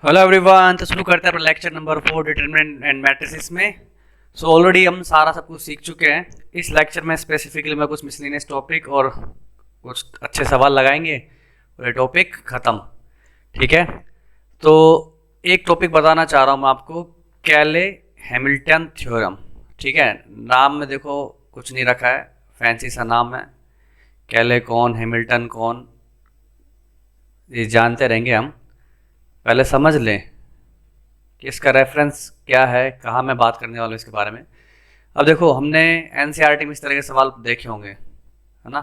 Hello everyone. तो शुरू करते हैं अपना lecture number 4 determinant and matrices में। ऑलरेडी हम सारा सब कुछ सीख चुके हैं। इस लेक्चर में स्पेसिफिकली मैं कुछ मिसलिनियस टॉपिक और कुछ अच्छे सवाल लगाएंगे और ये टॉपिक ख़त्म। ठीक है। तो एक टॉपिक बताना चाह रहा हूँ मैं आपको, कैले हैमिल्टन थ्योरम। ठीक है। नाम में देखो कुछ नहीं रखा है, फैंसी सा नाम है। कैले कौन, हैमिल्टन कौन, ये जानते रहेंगे हम। पहले समझ लें कि इसका रेफरेंस क्या है, कहाँ मैं बात करने वाला हूँ इसके बारे में। अब देखो, हमने एनसीईआरटी में इस तरह के सवाल देखे होंगे, है ना।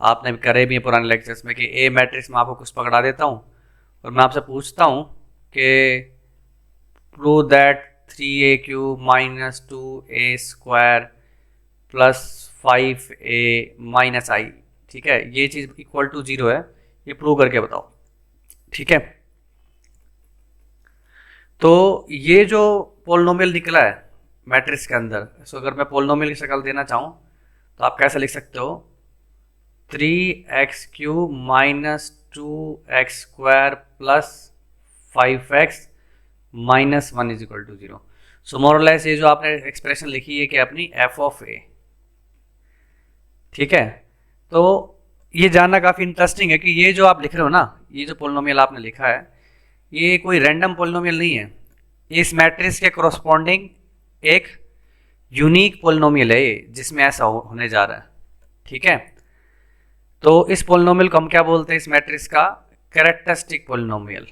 आपने भी करे भी हैं पुराने लेक्चर्स में कि ए मैट्रिक्स में आपको कुछ पकड़ा देता हूँ और मैं आपसे पूछता हूँ कि prove that 3a³ minus 2a² plus 5a - i। ठीक है, ये चीज़ इक्वल टू 0 है, ये प्रूव करके बताओ। ठीक है। तो ये जो पोलिनोमियल निकला है मैट्रिक्स के अंदर, इसको अगर मैं पोलिनोमियल की शक्ल देना चाहूँ तो आप कैसे लिख सकते हो? 3x³ minus 2x² plus 5x minus 1 is equal to 0। So more less ये जो आपने एक्सप्रेशन लिखी है कि अपनी f(a). ठीक है। तो ये जानना काफ़ी इंटरेस्टिंग है कि ये जो आप लिख रहे हो ना, ये जो पोलिनोमियल आपने लिखा है, ये कोई रैंडम पोलिनोमियल नहीं है। इस मैट्रिक्स के कोरस्पॉन्डिंग एक यूनिक पोलिनोमियल है ये, जिसमें ऐसा होने जा रहा है। ठीक है। तो इस पोलिनोमियल को हम क्या बोलते हैं? इस मैट्रिक्स का कैरेक्टरिस्टिक पोलिनोमियल।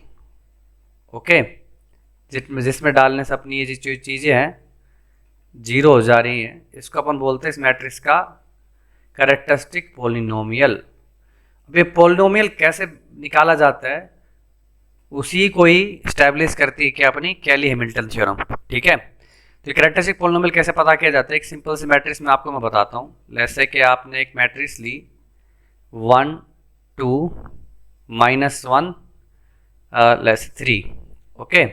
ओके। जिसमें डालने से अपनी ये जो चीज़ें हैं जीरो हो जा रही हैं, इसको अपन बोलते हैं इस मैट्रिक्स का कैरेक्टरिस्टिक पोलिनोमियल। अब ये पोलिनोमियल कैसे निकाला जाता है, उसी को ही स्टैब्लिश करती है कि अपनी कैली हैमिल्टन थ्योरम। ठीक है। तो कैरेक्टरिस्टिक पोलिनोमियल कैसे पता किया जाता है? एक सिंपल सी मैट्रिक्स में आपको मैं बताता हूँ। जैसे कि आपने एक मैट्रिक्स ली 1 2 -1 लेस 3। ओके।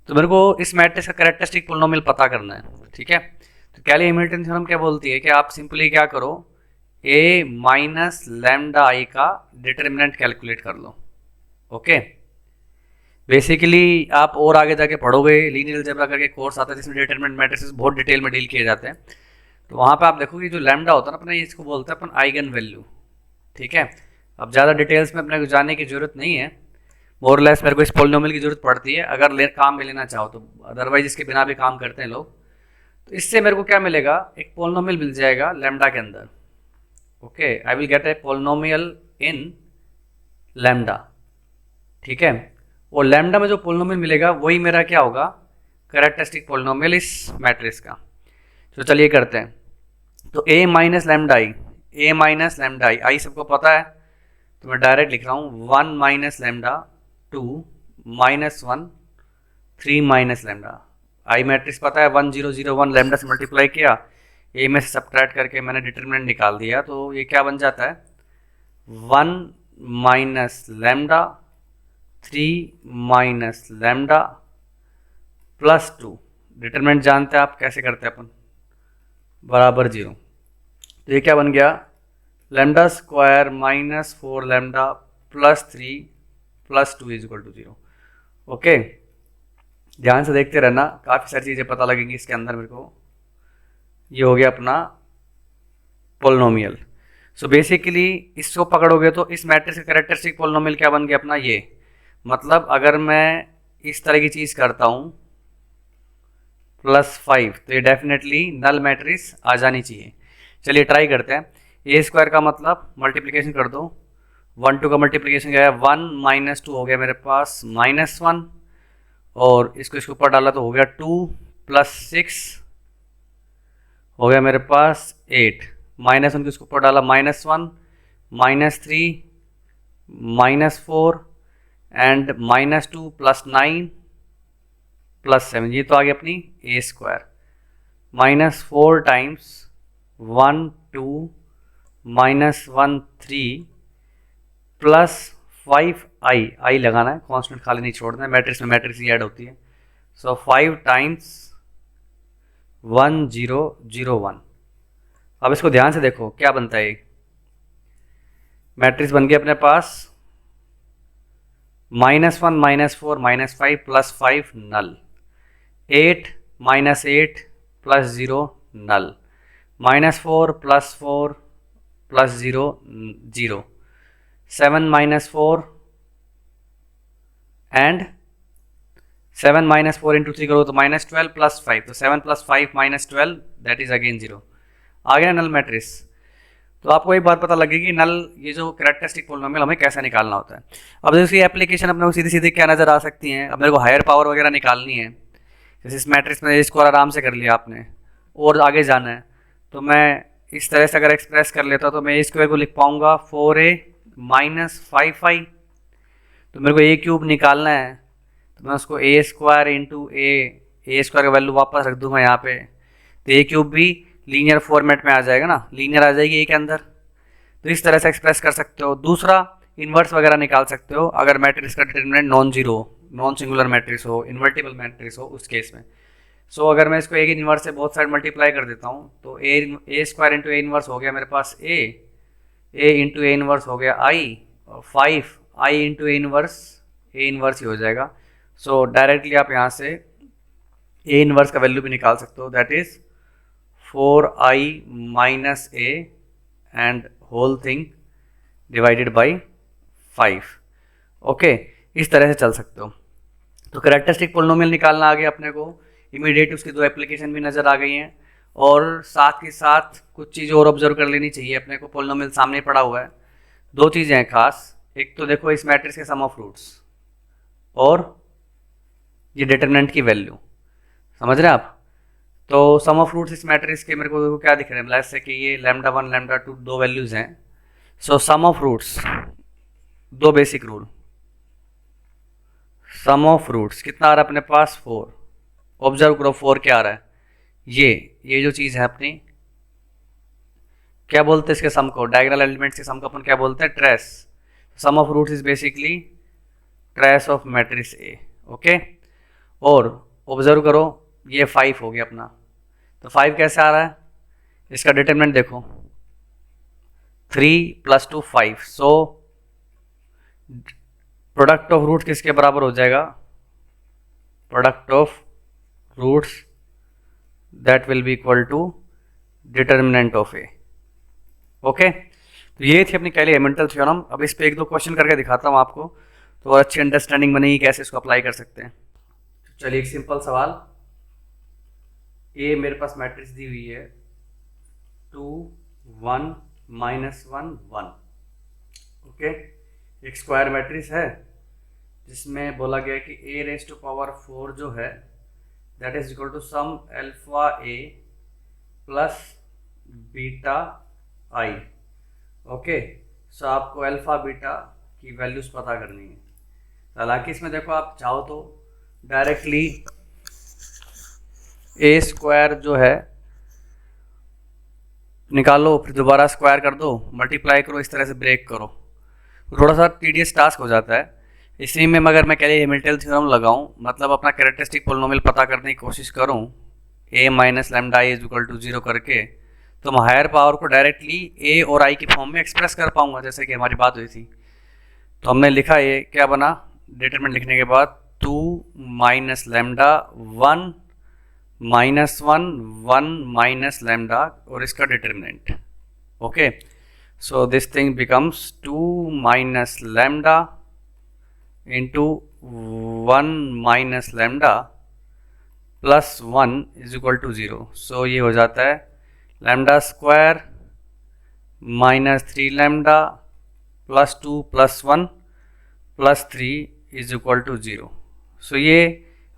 तो मेरे को इस मैट्रिक्स का कैरेक्टरिस्टिक पोलिनोमियल पता करना है। ठीक है। तो कैली हैमिल्टन थ्योरम क्या बोलती है कि आप सिंपली क्या करो, a माइनस लैम्डा आई का डिटर्मिनेंट कैलकुलेट कर लो। ओके। बेसिकली आप और आगे जाके पढ़ोगे, लीनियर अलजेब्रा करके कोर्स आता है जिसमें डिटरमिनेंट मैट्रिसेस बहुत डिटेल में डील किए जाते हैं। तो वहाँ पे आप देखोगे जो लैम्डा होता है ना अपना, इसको बोलते हैं अपन आइगन वैल्यू। ठीक है। अब ज़्यादा डिटेल्स में अपने को जाने की जरूरत नहीं है। मोरलेस मेरे को इस पोलिनोमियल की जरूरत पड़ती है अगर काम में लेना चाहो तो, अदरवाइज इसके बिना भी काम करते हैं लोग। तो इससे मेरे को क्या मिलेगा? एक पोलिनोमियल मिल जाएगा लैम्डा के अंदर। Okay, I will get A polynomial in lambda. ठीक है। और लैम्डा में जो पोलिनोमियल मिलेगा वही मेरा क्या होगा? कैरेक्टरिस्टिक पोलिनोमियल इस मैट्रिक्स का। तो चलिए करते हैं। तो a minus lambda I, a minus lambda I सबको पता है, तो मैं डायरेक्ट लिख रहा हूँ 1 माइनस लैम्डा 2 -1 3 माइनस लैम्डा। आई मैट्रिक्स पता है 1 0 0 1, लैम्डा से मल्टीप्लाई किया, a में से सब्ट्रैक्ट करके मैंने डिटरमिनेंट निकाल दिया। तो ये क्या बन जाता है? 1 minus lambda 3 minus lambda plus 2। Determinant जानते हैं आप कैसे करते हैं अपन, बराबर 0। तो ये क्या बन गया? Lambda square minus 4 lambda plus 3 plus 2 is equal to 0। Okay. ध्यान से देखते रहना, काफ़ी सारी चीज़ें पता लगेंगी इसके अंदर मेरे को। ये हो गया अपना पोलिनोमियल। सो बेसिकली इसको पकड़ोगे तो इस मैट्रिक्स का कैरेक्टरिस्टिक पोलिनोमियल क्या बन गया अपना? ये मतलब अगर मैं इस तरह की चीज़ करता हूँ +5, तो ये डेफिनेटली नल मैट्रिक्स आ जानी चाहिए। चलिए ट्राई करते हैं। a² का मतलब मल्टीप्लिकेशन कर दो, 1 2 का मल्टीप्लिकेशन क्या है? 1 - 2 हो गया मेरे पास -1, और इसको इसके ऊपर डाला तो हो गया 2 + 6 हो गया मेरे पास 8, -1 इसके ऊपर डाला -1 -3 -4 एंड -2 + 9 + 7। ये तो आ गया अपनी a²। -4 टाइम्स 1 2 -1 3 प्लस 5 आई लगाना है, कांस्टेंट खाली नहीं छोड़ना है, मैट्रिक्स में मैट्रिक्स ही ऐड होती है। सो 5 टाइम्स 1 0 0 1। अब इसको ध्यान से देखो क्या बनता है। मैट्रिक्स बन गया अपने पास -1 -4 -5 +5 नल, 8 -8 +0 नल, -4 +4 +0 0, 7 -4 एंड 7 -4 इंटू 3 करो तो -12 +5, तो 7 + 5 -12 दैट इज अगेन 0। आ गया नल मैट्रिक्स। तो आपको एक बात पता लगेगी नल ये जो कैरेक्टरिस्टिक पोलिनोमियल हमें कैसे निकालना होता है। अब इसकी एप्लीकेशन अपने को सीधी सीधी क्या नज़र आ सकती हैं। अब मेरे को हायर पावर वगैरह निकालनी है, जैसे इस मैट्रिक्स में इसको आराम से कर लिया आपने और आगे जाना है, तो मैं इस तरह से अगर एक्सप्रेस कर लेता तो मैं ए स्क्वायर को लिख पाऊंगा 4a - 5i। तो मेरे को ए क्यूब निकालना है, तो मैं उसको ए स्क्वायर इंटू ए स्क्वायर का वैल्यू वापस रख दूंगा यहाँ पे, तो ए क्यूब भी लीनियर फॉर्मेट में आ जाएगा ना, लीनियर आ जाएगी ए के अंदर। तो इस तरह से एक्सप्रेस कर सकते हो। दूसरा इन्वर्स वगैरह निकाल सकते हो अगर मैट्रिक्स का determinant non zero, non singular matrix हो, इन्वर्टिबल मैट्रिक्स हो, उस केस में। सो अगर मैं इसको ए के इन्वर्स से बहुत साइड मल्टीप्लाई कर देता हूँ तो a square into A inverse हो गया मेरे पास ए इंटू ए इन्वर्स हो गया आई, और 5 आई इंटू ए इन्वर्स ही हो जाएगा। सो डायरेक्टली आप यहाँ से ए इन्वर्स का वैल्यू भी निकाल सकते हो, that is 4i - a and whole thing divided by 5। Okay, इस तरह से चल सकते हो। तो कैरेक्टरिस्टिक पोलिनोमियल निकालना आ गया अपने को, इमीडिएट उसकी दो एप्लीकेशन भी नज़र आ गई हैं, और साथ ही साथ कुछ चीज़ें और ऑब्जर्व कर लेनी चाहिए अपने को। पोलिनोमियल सामने पड़ा हुआ है, दो चीज़ें हैं खास। एक तो देखो इस मैट्रिक्स के सम ऑफ रूट्स और ये डिटरमिनेंट की वैल्यू, समझ रहे हैं आप। तो सम ऑफ रूट्स इस मैट्रिक्स के मेरे को देखो क्या दिख रहे हैं, लेट्स से कि ये λ1 λ2 दो वैल्यूज हैं। सो सम ऑफ रूट्स, दो basic rule, sum of roots कितना आ रहा है अपने पास 4। ऑब्जर्व करो 4 क्या आ रहा है, ये जो चीज़ है अपनी, क्या बोलते हैं इसके सम को, डायगोनल एलिमेंट्स के सम को अपन क्या बोलते हैं, trace. Sum of roots is basically trace of matrix A. Okay, और ऑब्जर्व करो ये 5 हो गया अपना, तो 5 कैसे आ रहा है, इसका डिटरमिनेंट देखो 3 + 2 5। सो प्रोडक्ट ऑफ रूट किसके बराबर हो जाएगा, product of roots that will be equal to determinant of A. Okay, तो ये थी अपनी कैली हैमिल्टन थ्योरम। अब इस पे एक दो क्वेश्चन करके दिखाता हूँ आपको, तो और अच्छी अंडरस्टैंडिंग बनेगी कैसे इसको अप्लाई कर सकते हैं। चलिए एक सिंपल सवाल, ए मेरे पास मैट्रिक्स दी हुई है 2 1 -1 1। ओके, एक स्क्वायर मैट्रिक्स है जिसमें बोला गया कि a⁴ जो है that is equal to some alpha a plus beta I. Okay, so आपको अल्फा बीटा की वैल्यूज पता करनी है। हालांकि इसमें देखो आप चाहो तो डायरेक्टली ए स्क्वायर जो है निकालो, फिर दोबारा स्क्वायर कर दो, मल्टीप्लाई करो, इस तरह से ब्रेक करो, थोड़ा सा टीडियस टास्क हो जाता है। इसी में मगर मैं कैली हैमिल्टन थ्योरम लगाऊं, मतलब अपना कैरेक्टरिस्टिक पोलिनोमियल पता करने की कोशिश करूं a - λi = 0 करके, तो मैं हायर पावर को डायरेक्टली a और i की फॉर्म में एक्सप्रेस कर पाऊंगा, जैसे कि हमारी बात हुई थी। तो हमने लिखा ये क्या बना, डिटरमिनेंट लिखने के बाद 2 - λ 1 -1 1 - λ और इसका determinant. Okay, so this thing becomes 2 - λ into 1 - λ plus 1 is equal to 0। so ये हो जाता है λ² -3 λ plus 2 plus 1 plus 3 is equal to 0। so ये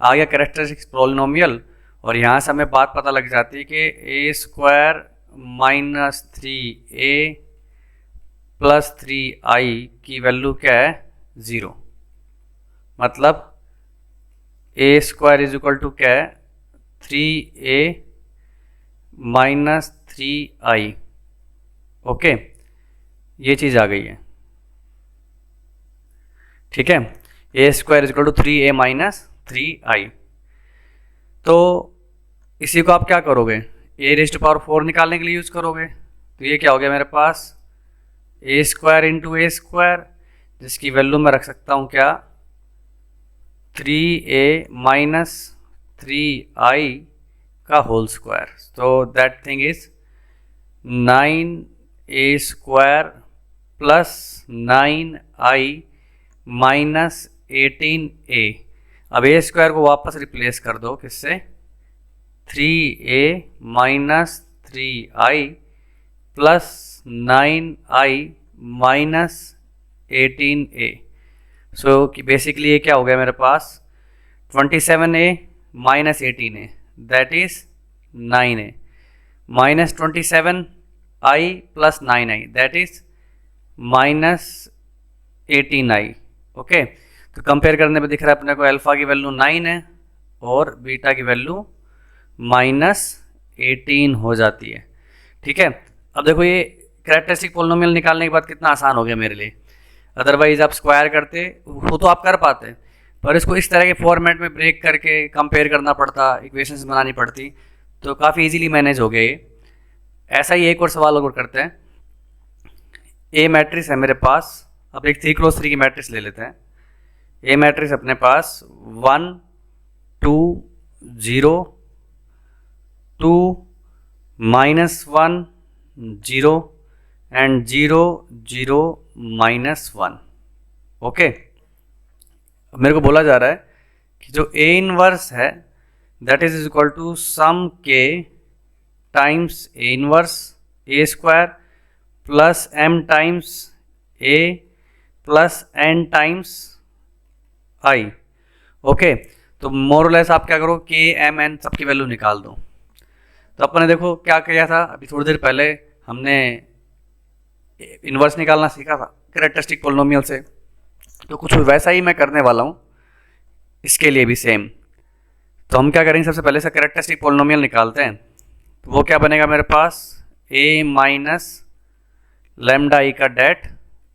आ गया कैरेक्टरिस्टिक पोलिनोमियल, और यहाँ से हमें बात पता लग जाती है कि a² - 3a प्लस 3i की वैल्यू क्या है 0। मतलब a² इज इक्वल टू क्या है 3a - 3i। ओके, ये चीज़ आ गई है, ठीक है, a² is equal to 3a - 3i। तो इसी को आप क्या करोगे, a⁴ निकालने के लिए यूज़ करोगे। तो ये क्या हो गया मेरे पास a² × a², जिसकी वैल्यू मैं रख सकता हूँ क्या 3a माइनस 3i का होल स्क्वायर, तो that thing is 9a square plus 9i minus 18a। अब a स्क्वायर को वापस रिप्लेस कर दो किससे, 3a minus 3i plus 9i minus 18a। So basically ये क्या हो गया मेरे पास, 27a minus 18a that is 9a minus 27i plus 9i that is minus 18i। Okay, तो कंपेयर करने पे दिख रहा है अपने को अल्फा की वैल्यू 9 है और बीटा की वैल्यू माइनस 18 हो जाती है। ठीक है, अब देखो ये कैरेक्टरिस्टिक पोलिनोमियल निकालने के बाद कितना आसान हो गया मेरे लिए। अदरवाइज आप स्क्वायर करते वो तो आप कर पाते, पर इसको इस तरह के फॉर्मेट में ब्रेक करके कंपेयर करना पड़ता, इक्वेशंस बनानी पड़ती, तो काफ़ी इजीली मैनेज हो गया ये। ऐसा ही एक और सवाल और करते हैं। ए मैट्रिक्स है मेरे पास, अब एक 3x3 की मैट्रिक्स ले लेते हैं। ए मैट्रिक्स अपने पास 1 2 0 2 -1 0 एंड 0 0 -1। ओके, मेरे को बोला जा रहा है कि जो ए इनवर्स है that is equal to some k times A inverse A square plus m times A plus n times I. Okay, तो मोर लेस आप क्या करो, के एम एन सबकी वैल्यू निकाल दो। तो अपन ने देखो क्या किया था, अभी थोड़ी देर पहले हमने इन्वर्स निकालना सीखा था कैरेक्टरिस्टिक पोलिनोमियल से, तो कुछ वैसा ही मैं करने वाला हूँ इसके लिए भी सेम। तो हम क्या करेंगे, सबसे पहले से कैरेक्टरिस्टिक पोलिनोमियल निकालते हैं। तो वो क्या बनेगा मेरे पास, a माइनस लैम्डा ई का det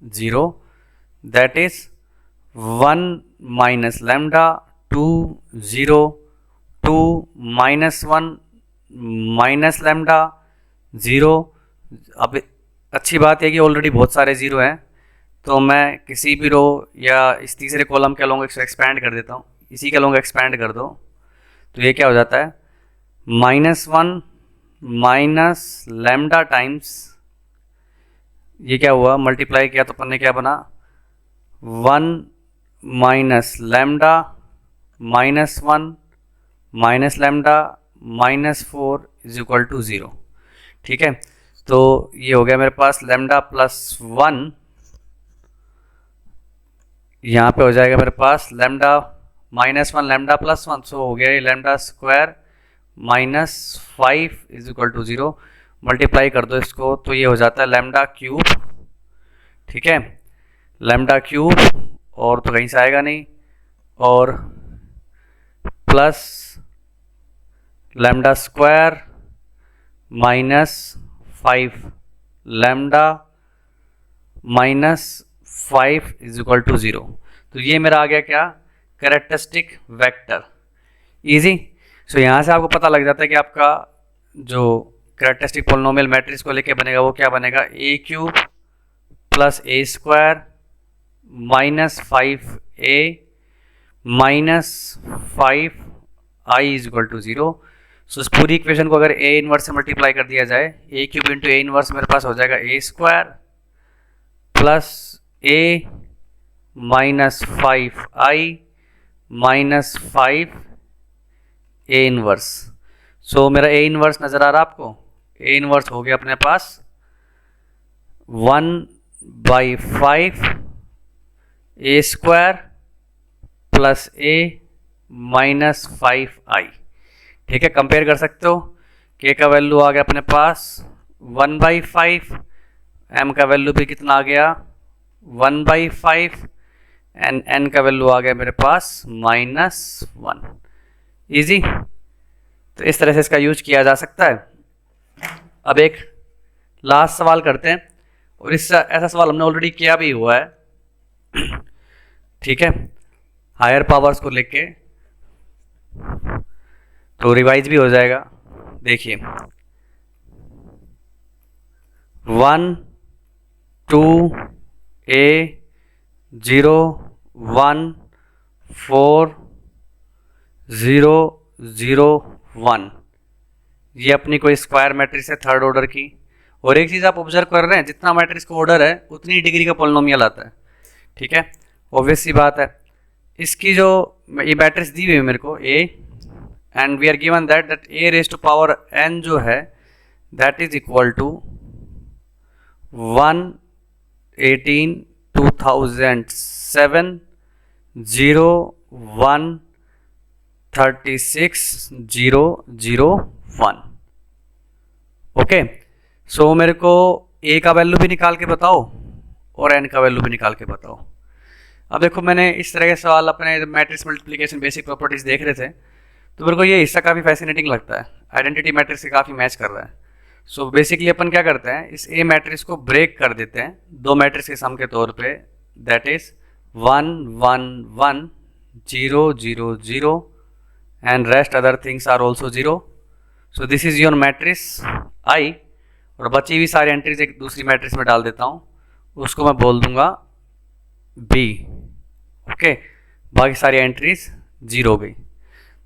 0 that is 1 minus lambda 2 0 2 -1 minus lambda 0। अब अच्छी बात है कि ऑलरेडी बहुत सारे ज़ीरो हैं, तो मैं किसी भी रो या इस तीसरे कॉलम के अलोंग एक्सपैंड कर देता हूँ, इसी के अलोंग एक्सपैंड कर दो। तो ये क्या हो जाता है, -1 माइनस लैम्डा टाइम्स, ये क्या हुआ, मल्टीप्लाई किया तो अपन ने क्या बना, 1 minus lambda -1 minus lambda -4 is equal to 0। ठीक है, तो ये हो गया मेरे पास लैम्डा प्लस 1, यहाँ पे हो जाएगा मेरे पास लैम्डा -1 लैम्डा प्लस 1, सो हो गया ये lambda square -5 is equal to 0। Multiply कर दो इसको तो ये हो जाता है लैम्डा क्यूब। ठीक है, लैम्डा क्यूब और तो कहीं से आएगा नहीं, और plus lambda square -5 lambda -5 is equal to 0। तो ये मेरा आ गया क्या, कैरेक्टरिस्टिक वेक्टर। इजी। सो यहाँ से आपको पता लग जाता है कि आपका जो कैरेक्टरिस्टिक पोलिनोमियल मैट्रिक्स को लेके बनेगा वो क्या बनेगा, A cube plus A square -5a -5 I is equal to 0। So इस पूरी इक्वेशन को अगर ए इनवर्स से मल्टीप्लाई कर दिया जाए, A cube into A inverse मेरे पास हो जाएगा ए square plus a -5i -5 A inverse. So मेरा ए इनवर्स नज़र आ रहा है आपको, ए इनवर्स हो गया अपने पास 1/5 ए स्क्वायर प्लस a -5i। ठीक है, कंपेयर कर सकते हो, k का वैल्यू आ गया अपने पास 1/5, m का वैल्यू भी कितना आ गया 1/5 एंड n का वैल्यू आ गया मेरे पास -1। इजी। तो इस तरह से इसका यूज किया जा सकता है। अब एक लास्ट सवाल करते हैं, और इस ऐसा सवाल हमने ऑलरेडी किया भी हुआ है। ठीक है, हायर पावर्स को लेके, तो रिवाइज भी हो जाएगा। देखिए 1 2 a 0 1 4 0 0 1, ये अपनी कोई स्क्वायर मैट्रिक्स है थर्ड ऑर्डर की। और एक चीज़ आप ऑब्जर्व कर रहे हैं, जितना मैट्रिक्स का ऑर्डर है उतनी डिग्री का पोलिनोमियल आता है, ठीक है, ऑब्वियस सी बात है। इसकी जो ये मैट्रिक्स दी हुई है मेरे को A, and we are given that A raise to power n जो है that is equal to 118 2007 0 1 36 0 0 1। Okay, so मेरे को ए का वैल्यू भी निकाल के बताओ और एन का वैल्यू भी निकाल के बताओ। अब देखो, मैंने इस तरह के सवाल अपने मैट्रिक्स मल्टीप्लिकेशन बेसिक प्रॉपर्टीज देख रहे थे तो मेरे को ये हिस्सा काफ़ी फैसिनेटिंग लगता है, आइडेंटिटी मैट्रिक्स से काफ़ी मैच कर रहा है। सो बेसिकली अपन क्या करते हैं, इस ए मैट्रिक्स को ब्रेक कर देते हैं दो मैट्रिक्स के सम के तौर पे, that is 1 1 1 0 0 0 and rest other things are also 0। So this is your matrix I, और बची हुई सारी एंट्रीज एक दूसरी मैट्रिक्स में डाल देता हूँ, उसको मैं बोल दूंगा बी। ओके, बाकी सारी एंट्रीज 0 हो गई।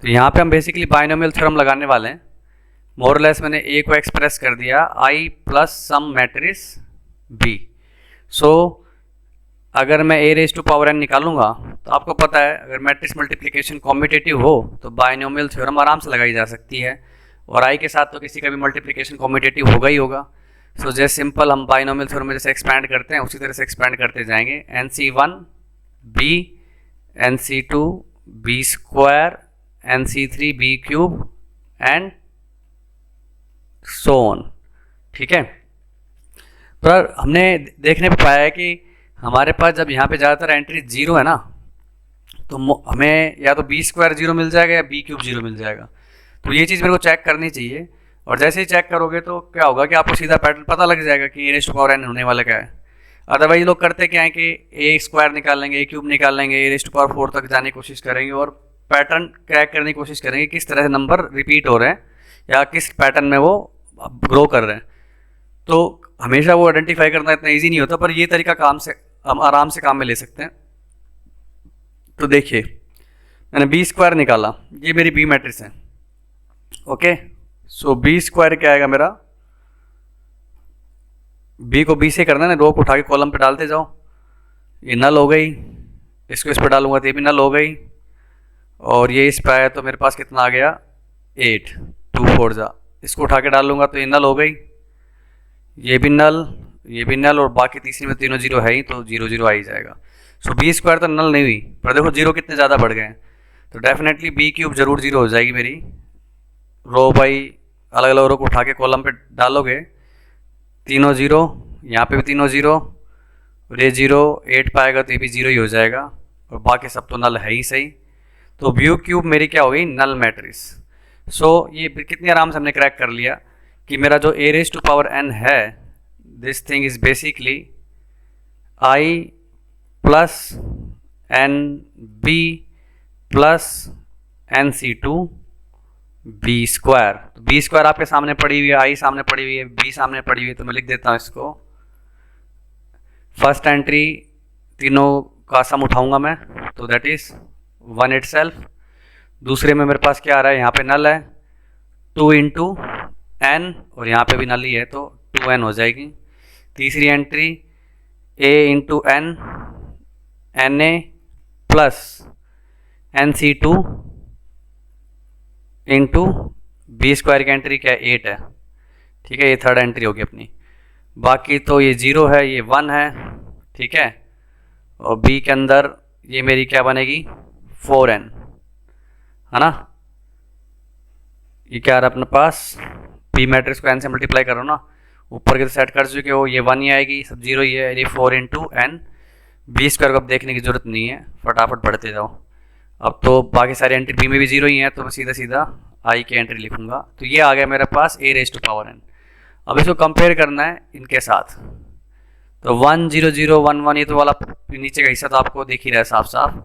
तो यहाँ पे हम बेसिकली बाइनोमियल थ्योरम लगाने वाले हैं। मोर लेस मैंने ए को एक्सप्रेस कर दिया आई प्लस सम मैट्रिक्स बी। सो अगर मैं ए रेज टू पावर एन निकालूंगा तो आपको पता है अगर मैट्रिक्स मल्टीप्लिकेशन कॉम्यूटेटिव हो तो बाइनोमियल थ्योरम आराम से लगाई जा सकती है, और आई के साथ तो किसी का भी मल्टीप्लिकेशन कॉम्यूटेटिव होगा ही होगा। सो जैसे सिंपल हम बाइनोमियल थ्योरम में जैसे एक्सपैंड करते हैं उसी तरह से एक्सपैंड करते जाएंगे। NC1 B, NC2 B square, NC3 B cube and so on, ठीक है। पर हमने देखने पे पाया है कि हमारे पास जब यहाँ पे ज़्यादातर एंट्री 0 है ना, तो हमें या तो बी स्क्वायर 0 मिल जाएगा या बी क्यूब 0 मिल जाएगा। तो ये चीज़ मेरे को चेक करनी चाहिए, और जैसे ही चेक करोगे तो क्या होगा कि आपको सीधा पैटर्न पता लग जाएगा कि ए रेज़ टू पावर एन होने वाला क्या है। अदरवाइज लोग करते क्या है कि ए स्क्वायर निकाल लेंगे, ए क्यूब निकाल लेंगे, ए रेज़ टू पावर 4 तक जाने की कोशिश करेंगे और पैटर्न क्रैक करने की कोशिश करेंगे किस तरह से नंबर रिपीट हो रहे हैं या किस पैटर्न में वो ग्रो कर रहे हैं। तो हमेशा वो आइडेंटिफाई करना इतना ईजी नहीं होता, पर ये तरीका काम से हम आराम से काम में ले सकते हैं। तो देखिए, मैंने बी स्क्वायर निकाला, ये मेरी बी मैट्रिक्स है। ओके, सो बी स्क्वायर क्या आएगा मेरा, बी को बी से करना है ना, रो को उठा के कॉलम पे डालते जाओ। ये नल हो गई, इसको इस पर डालूंगा तो ये भी नल हो गई, और ये इस पर आया तो मेरे पास कितना आ गया 8 2 4 जा, इसको उठा के डाल लूँगा तो ये नल हो गई, ये भी नल, ये भी नल, और बाकी तीसरी में तीनों 0 है ही तो 0 0 आ ही जाएगा। सो बी स्क्वायर तो नल नहीं हुई, पर देखो 0 कितने ज़्यादा बढ़ गए हैं, तो डेफिनेटली बी क्यूब जरूर 0 हो जाएगी मेरी। रो बाई अलग अलग रो को उठा के कॉलम पे डालोगे, तीनों 0, यहाँ पे भी तीनों 0, और ये 0 8 पाएगा तो ये भी 0 ही हो जाएगा, और बाकी सब तो नल है ही सही। तो बी क्यूब मेरी क्या हो गई, नल मैट्रिक्स। सो ये कितनी आराम से हमने क्रैक कर लिया कि मेरा जो A raise to power n है, this thing is basically I plus n B plus NC2 B square. तो बी स्क्वायर आपके सामने पड़ी हुई है, आई सामने पड़ी हुई है, बी सामने पड़ी हुई है, तो मैं लिख देता हूँ इसको। फर्स्ट एंट्री तीनों का सम उठाऊंगा मैं, तो दैट इज 1 itself। दूसरे में मेरे पास क्या आ रहा है, यहाँ पे नल है 2 इंटू एन, और यहाँ पे भी नल ही है तो 2n हो जाएगी। तीसरी entry a into n, Na plus NC2 into B square की एंट्री क्या है 8 है, ठीक है, ये थर्ड एंट्री होगी अपनी। बाकी तो ये 0 है, ये 1 है, ठीक है, और बी के अंदर ये मेरी क्या बनेगी 4n, है ना। ये क्या आ रहा है अपने पास, बी मैट्रिक्स को n से मल्टीप्लाई करो ना, ऊपर के तो सेट कर चुके हो, ये 1 ही आएगी, सब 0 ही है, ये 4 इंटू एन। बी स्क्वायर को अब देखने की जरूरत नहीं है, फटाफट बढ़ते जाओ। अब तो बाकी सारी एंट्री बी में भी 0 ही है, तो मैं सीधा सीधा आई की एंट्री लिखूंगा। तो ये आ गया मेरे पास ए रेज टू पावर एन। अब इसको कंपेयर करना है इनके साथ, तो 1 0 0 1 1, ये तो वाला नीचे का हिस्सा तो आपको दिख ही रहा है साफ साफ,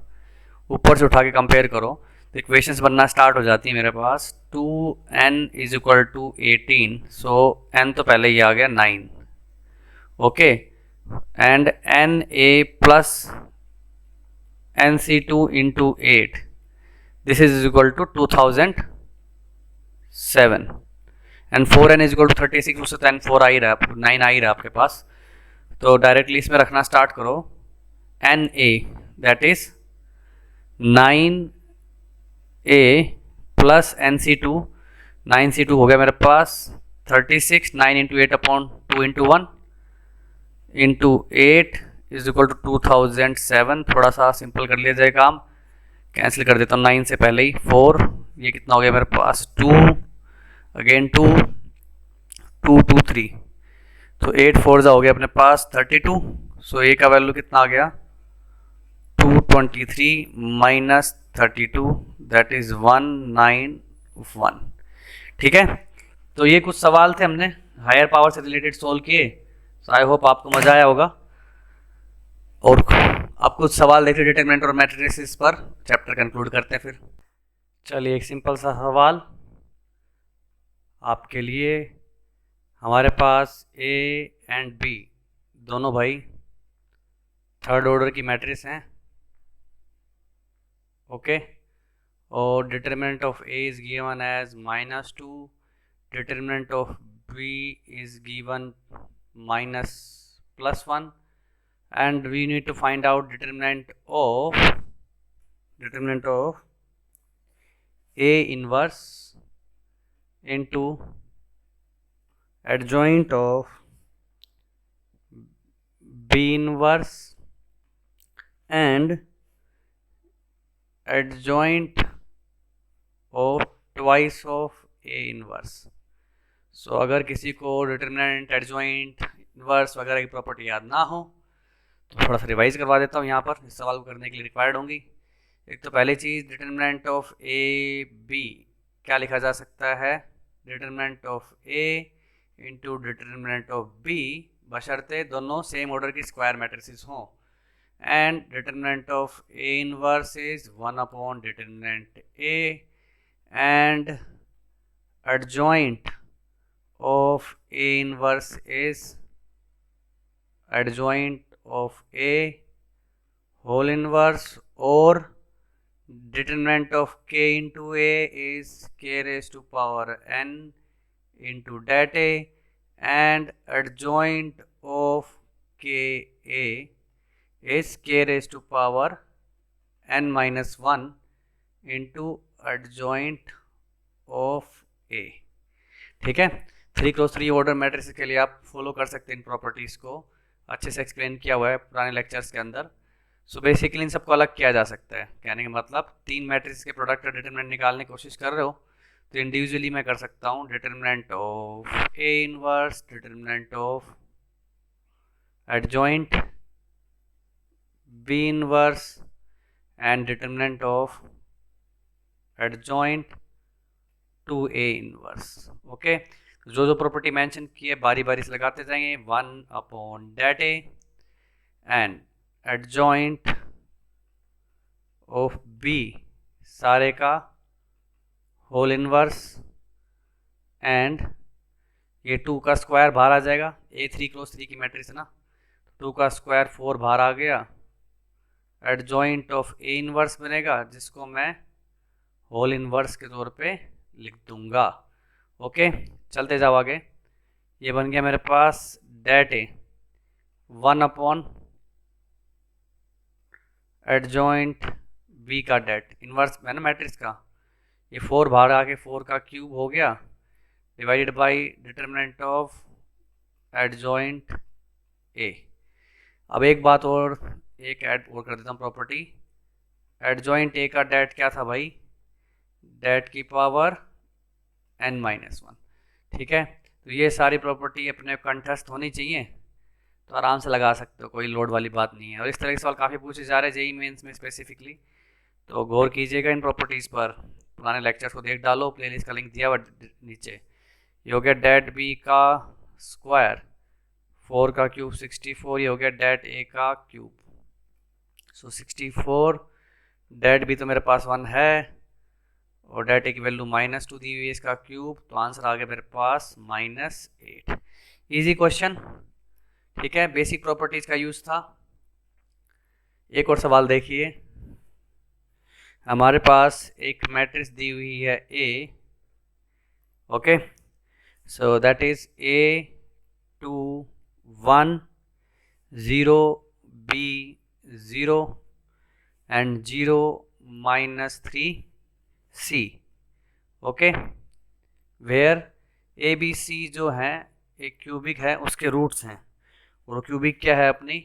ऊपर से उठा के कंपेयर करो तो इक्वेशंस बनना स्टार्ट हो जाती है मेरे पास। 2n is equal to 18, so n तो पहले ही आ गया 9, okay, and Na plus NC2 into 8, this is equal to 2007 and 4n is equal to 36, उससे 10 4 आ ही रहा है, 9 आ ही रहा है आपके पास। तो डायरेक्टली इसमें रखना स्टार्ट करो, n A that is 9a plus NC2, 9C2 हो गया मेरे पास 36, 9 into 8 upon 2 into 1 into 8 is equal to 2007। थोड़ा सा सिंपल कर लिया जाए काम, कैंसिल कर देता हूँ 9 से पहले ही 4, ये कितना हो गया मेरे पास 2 अगेन 2 2 2 3, तो 8 4 हो गया अपने पास 32। सो ए का वैल्यू कितना आ गया 223 माइनस 32 दैट इज 191। ठीक है, तो ये कुछ सवाल थे हमने हायर पावर से रिलेटेड सोल्व किए। सो आई होप आपको मजा आया होगा, और आप कुछ सवाल देखते डिटरमिनेंट और मैट्रिसेस पर, चैप्टर कंक्लूड करते हैं फिर। चलिए एक सिंपल सा सवाल आपके लिए। हमारे पास ए एंड बी दोनों भाई थर्ड ऑर्डर की मैट्रिक्स हैं, ओके, और determinant of A is given as -2, determinant of B is given -+1, and we need to find out determinant of A inverse into adjoint of B inverse and adjoint of twice of A inverse। सो अगर किसी को determinant, adjoint, inverse वगैरह की property याद ना हो तो थोड़ा सा रिवाइज करवा देता हूँ यहाँ पर, इस सवाल को करने के लिए रिक्वायर्ड होंगी। एक तो पहली चीज़ डिटरमिनेंट ऑफ ए बी क्या लिखा जा सकता है, determinant of A into determinant of B, बशर्ते दोनों सेम ऑर्डर की स्क्वायर मैट्रिसेस हों, and determinant of A inverse is 1 upon determinant A, and adjoint of A inverse is adjoint of A whole inverse, or determinant of K into A is K raised to power n into dat A, and adjoint of KA is K raised to power n minus 1 into adjoint of A। ठीक है, 3x3 order matrix के लिए आप follow कर सकते हैं इन properties को, अच्छे से एक्सप्लेन किया हुआ है पुराने लेक्चर्स के अंदर। सो बेसिकली इन सबको अलग किया जा सकता है, कहने का मतलब 3 मैट्रिक्स के प्रोडक्ट का डिटरमिनेंट निकालने की कोशिश कर रहे हो तो इंडिविजुअली मैं कर सकता हूँ determinant of A inverse, determinant of adjoint B inverse and determinant of adjoint to A inverse. Okay, जो जो प्रॉपर्टी मेंशन की है बारी बारी से लगाते जाएंगे, 1 upon det A and adjoint of B सारे का होल इनवर्स, एंड ये 2 का स्क्वायर बाहर आ जाएगा, ए 3x3 की मैट्रिक्स है ना, 2 का स्क्वायर 4 बाहर आ गया, एडजॉइंट ऑफ ए इनवर्स बनेगा जिसको मैं होल इनवर्स के तौर पे लिख दूंगा। ओके, चलते जाओ आगे। ये बन गया मेरे पास डेट ए 1 अपॉन एडजॉइंट बी का डेट इनवर्स है ना मैट्रिक्स का, ये 4 बाहर आके 4 का क्यूब हो गया divided by determinant of adjoint A. अब एक बात और, एक ऐड और कर देता हूँ प्रॉपर्टी, एडजॉइंट ए का डेट क्या था भाई, डेट की पावर n-1। ठीक है, तो ये सारी प्रॉपर्टी अपने कंठस्थ होनी चाहिए, तो आराम से लगा सकते हो, कोई लोड वाली बात नहीं है। और इस तरह के सवाल काफ़ी पूछे जा रहे हैं जेईई मेंस में स्पेसिफिकली, तो गौर कीजिएगा इन प्रॉपर्टीज़ पर, पुराने लेक्चर्स को देख डालो, प्लेलिस्ट का लिंक दिया हुआ नीचे। ये हो गया डेट बी का स्क्वायर, 4 का क्यूब 64, ये हो गया डेट ए का क्यूब। सो 64, डेट बी तो मेरे पास 1 है, और डेट ए की वैल्यू -2 दी हुई है, इसका क्यूब, तो आंसर आ गया मेरे पास -8। इजी क्वेश्चन, ठीक है, बेसिक प्रॉपर्टीज का यूज था। एक और सवाल देखिए, हमारे पास एक मैट्रिक्स दी हुई है A, okay, so that is A 2 1 0 b 0 and 0 -3 c, okay, where A B C जो है एक क्यूबिक है, उसके रूट्स हैं, और क्यूबिक क्या है अपनी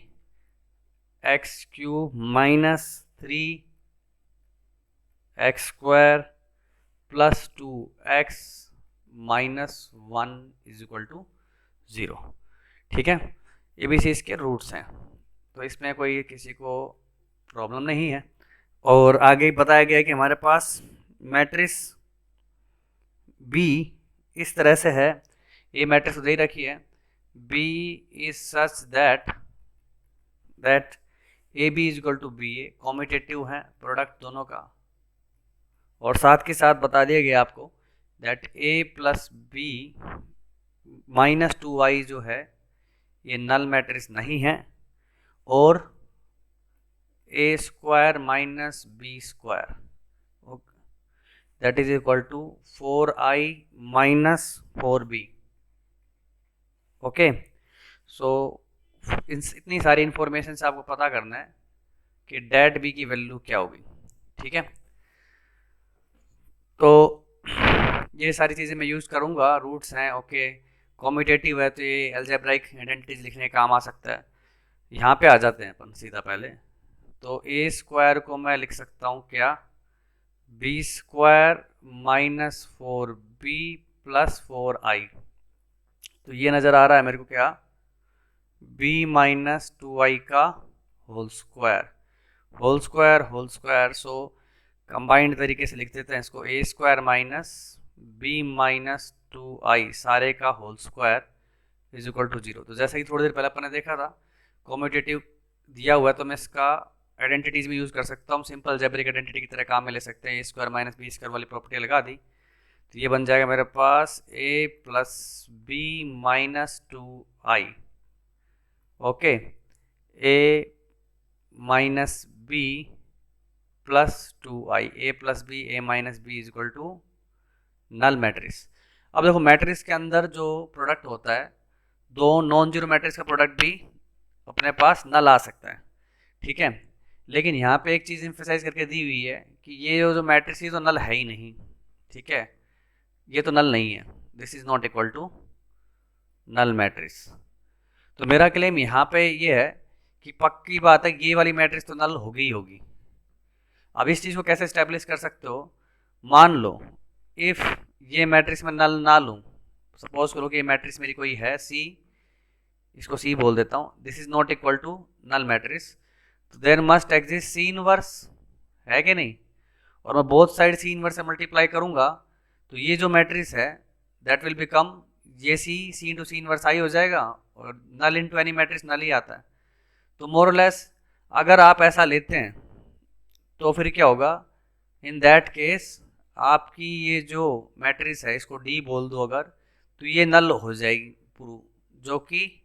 x³ -3 x² + 2x - 1 = 0, ठीक है। ये भी इसके रूट्स हैं, तो इसमें कोई किसी को प्रॉब्लम नहीं है। और आगे बताया गया है कि हमारे पास मैट्रिक्स बी इस तरह से है, ये मैट्रिक्स दे रखी है, B is such that A B = B A, commutative है प्रोडक्ट दोनों का, और साथ के साथ बता दिया गया आपको दैट a + b -2y जो है ये नल मैट्रिक्स नहीं है, और a² - b² that is equal to 4i - 4b, okay. So इतनी सारी इंफॉर्मेशन से आपको पता करना है कि डेट बी की वैल्यू क्या होगी, ठीक है। तो ये सारी चीज़ें मैं यूज़ करूँगा, रूट्स हैं, ओके, कॉम्यूटेटिव है तो ये अलजेब्राइक आइडेंटिटीज लिखने का काम आ सकता है। यहाँ पे आ जाते हैं अपन सीधा पहले, तो a² को मैं लिख सकता हूँ क्या, b² - 4b + 4i, तो ये नज़र आ रहा है मेरे को क्या, b - 2i का होल स्क्वायर, सो कंबाइंड तरीके से लिख देते हैं इसको, a² - b - 2i सारे का होल स्क्वायर = 0। तो जैसा कि थोड़ी देर पहले अपन ने देखा था, कॉम्यूटेटिव दिया हुआ है तो मैं इसका आइडेंटिटीज भी यूज़ कर सकता हूँ, सिंपल अलजेब्रिक आइडेंटिटी की तरह काम में ले सकते हैं, a² - b² वाली प्रॉपर्टी लगा दी, तो ये बन जाएगा मेरे पास a + b - 2i, okay, a - b + 2i, a + b a - b = null matrix. अब देखो मैट्रिक्स के अंदर जो प्रोडक्ट होता है, दो नॉन जीरो मैट्रिक्स का प्रोडक्ट भी अपने पास नल आ सकता है, ठीक है। लेकिन यहाँ पे एक चीज़ एम्फेसाइज करके दी हुई है कि ये जो मैट्रिक्स ये तो नल है ही नहीं, ठीक है, ये तो नल नहीं है, this is not equal to null matrix. तो मेरा क्लेम यहाँ पे ये है कि पक्की बात है ये वाली मैट्रिक्स तो नल होगी ही होगी। अब इस चीज़ को कैसे स्टैब्लिश कर सकते हो, मान लो इफ़ ये मैट्रिक्स में नल ना लूँ, सपोज करो कि ये मैट्रिक्स मेरी कोई है सी, इसको सी बोल देता हूँ, this is not equal to null matrix, तो there must exist C inverse, है कि नहीं, और मैं बोथ साइड सी इनवर्स से मल्टीप्लाई करूँगा, तो ये जो मैट्रिक्स है दैट विल बिकम, ये सी इंटू सी इनवर्स आई हो जाएगा, और नल इंटू एनी मैट्रिक्स नल ही आता है। तो मोर और लेस अगर आप ऐसा लेते हैं तो फिर क्या होगा, इन दैट केस आपकी ये जो मैट्रिक्स है इसको डी बोल दो अगर, तो ये नल हो जाएगी प्रूव, जो कि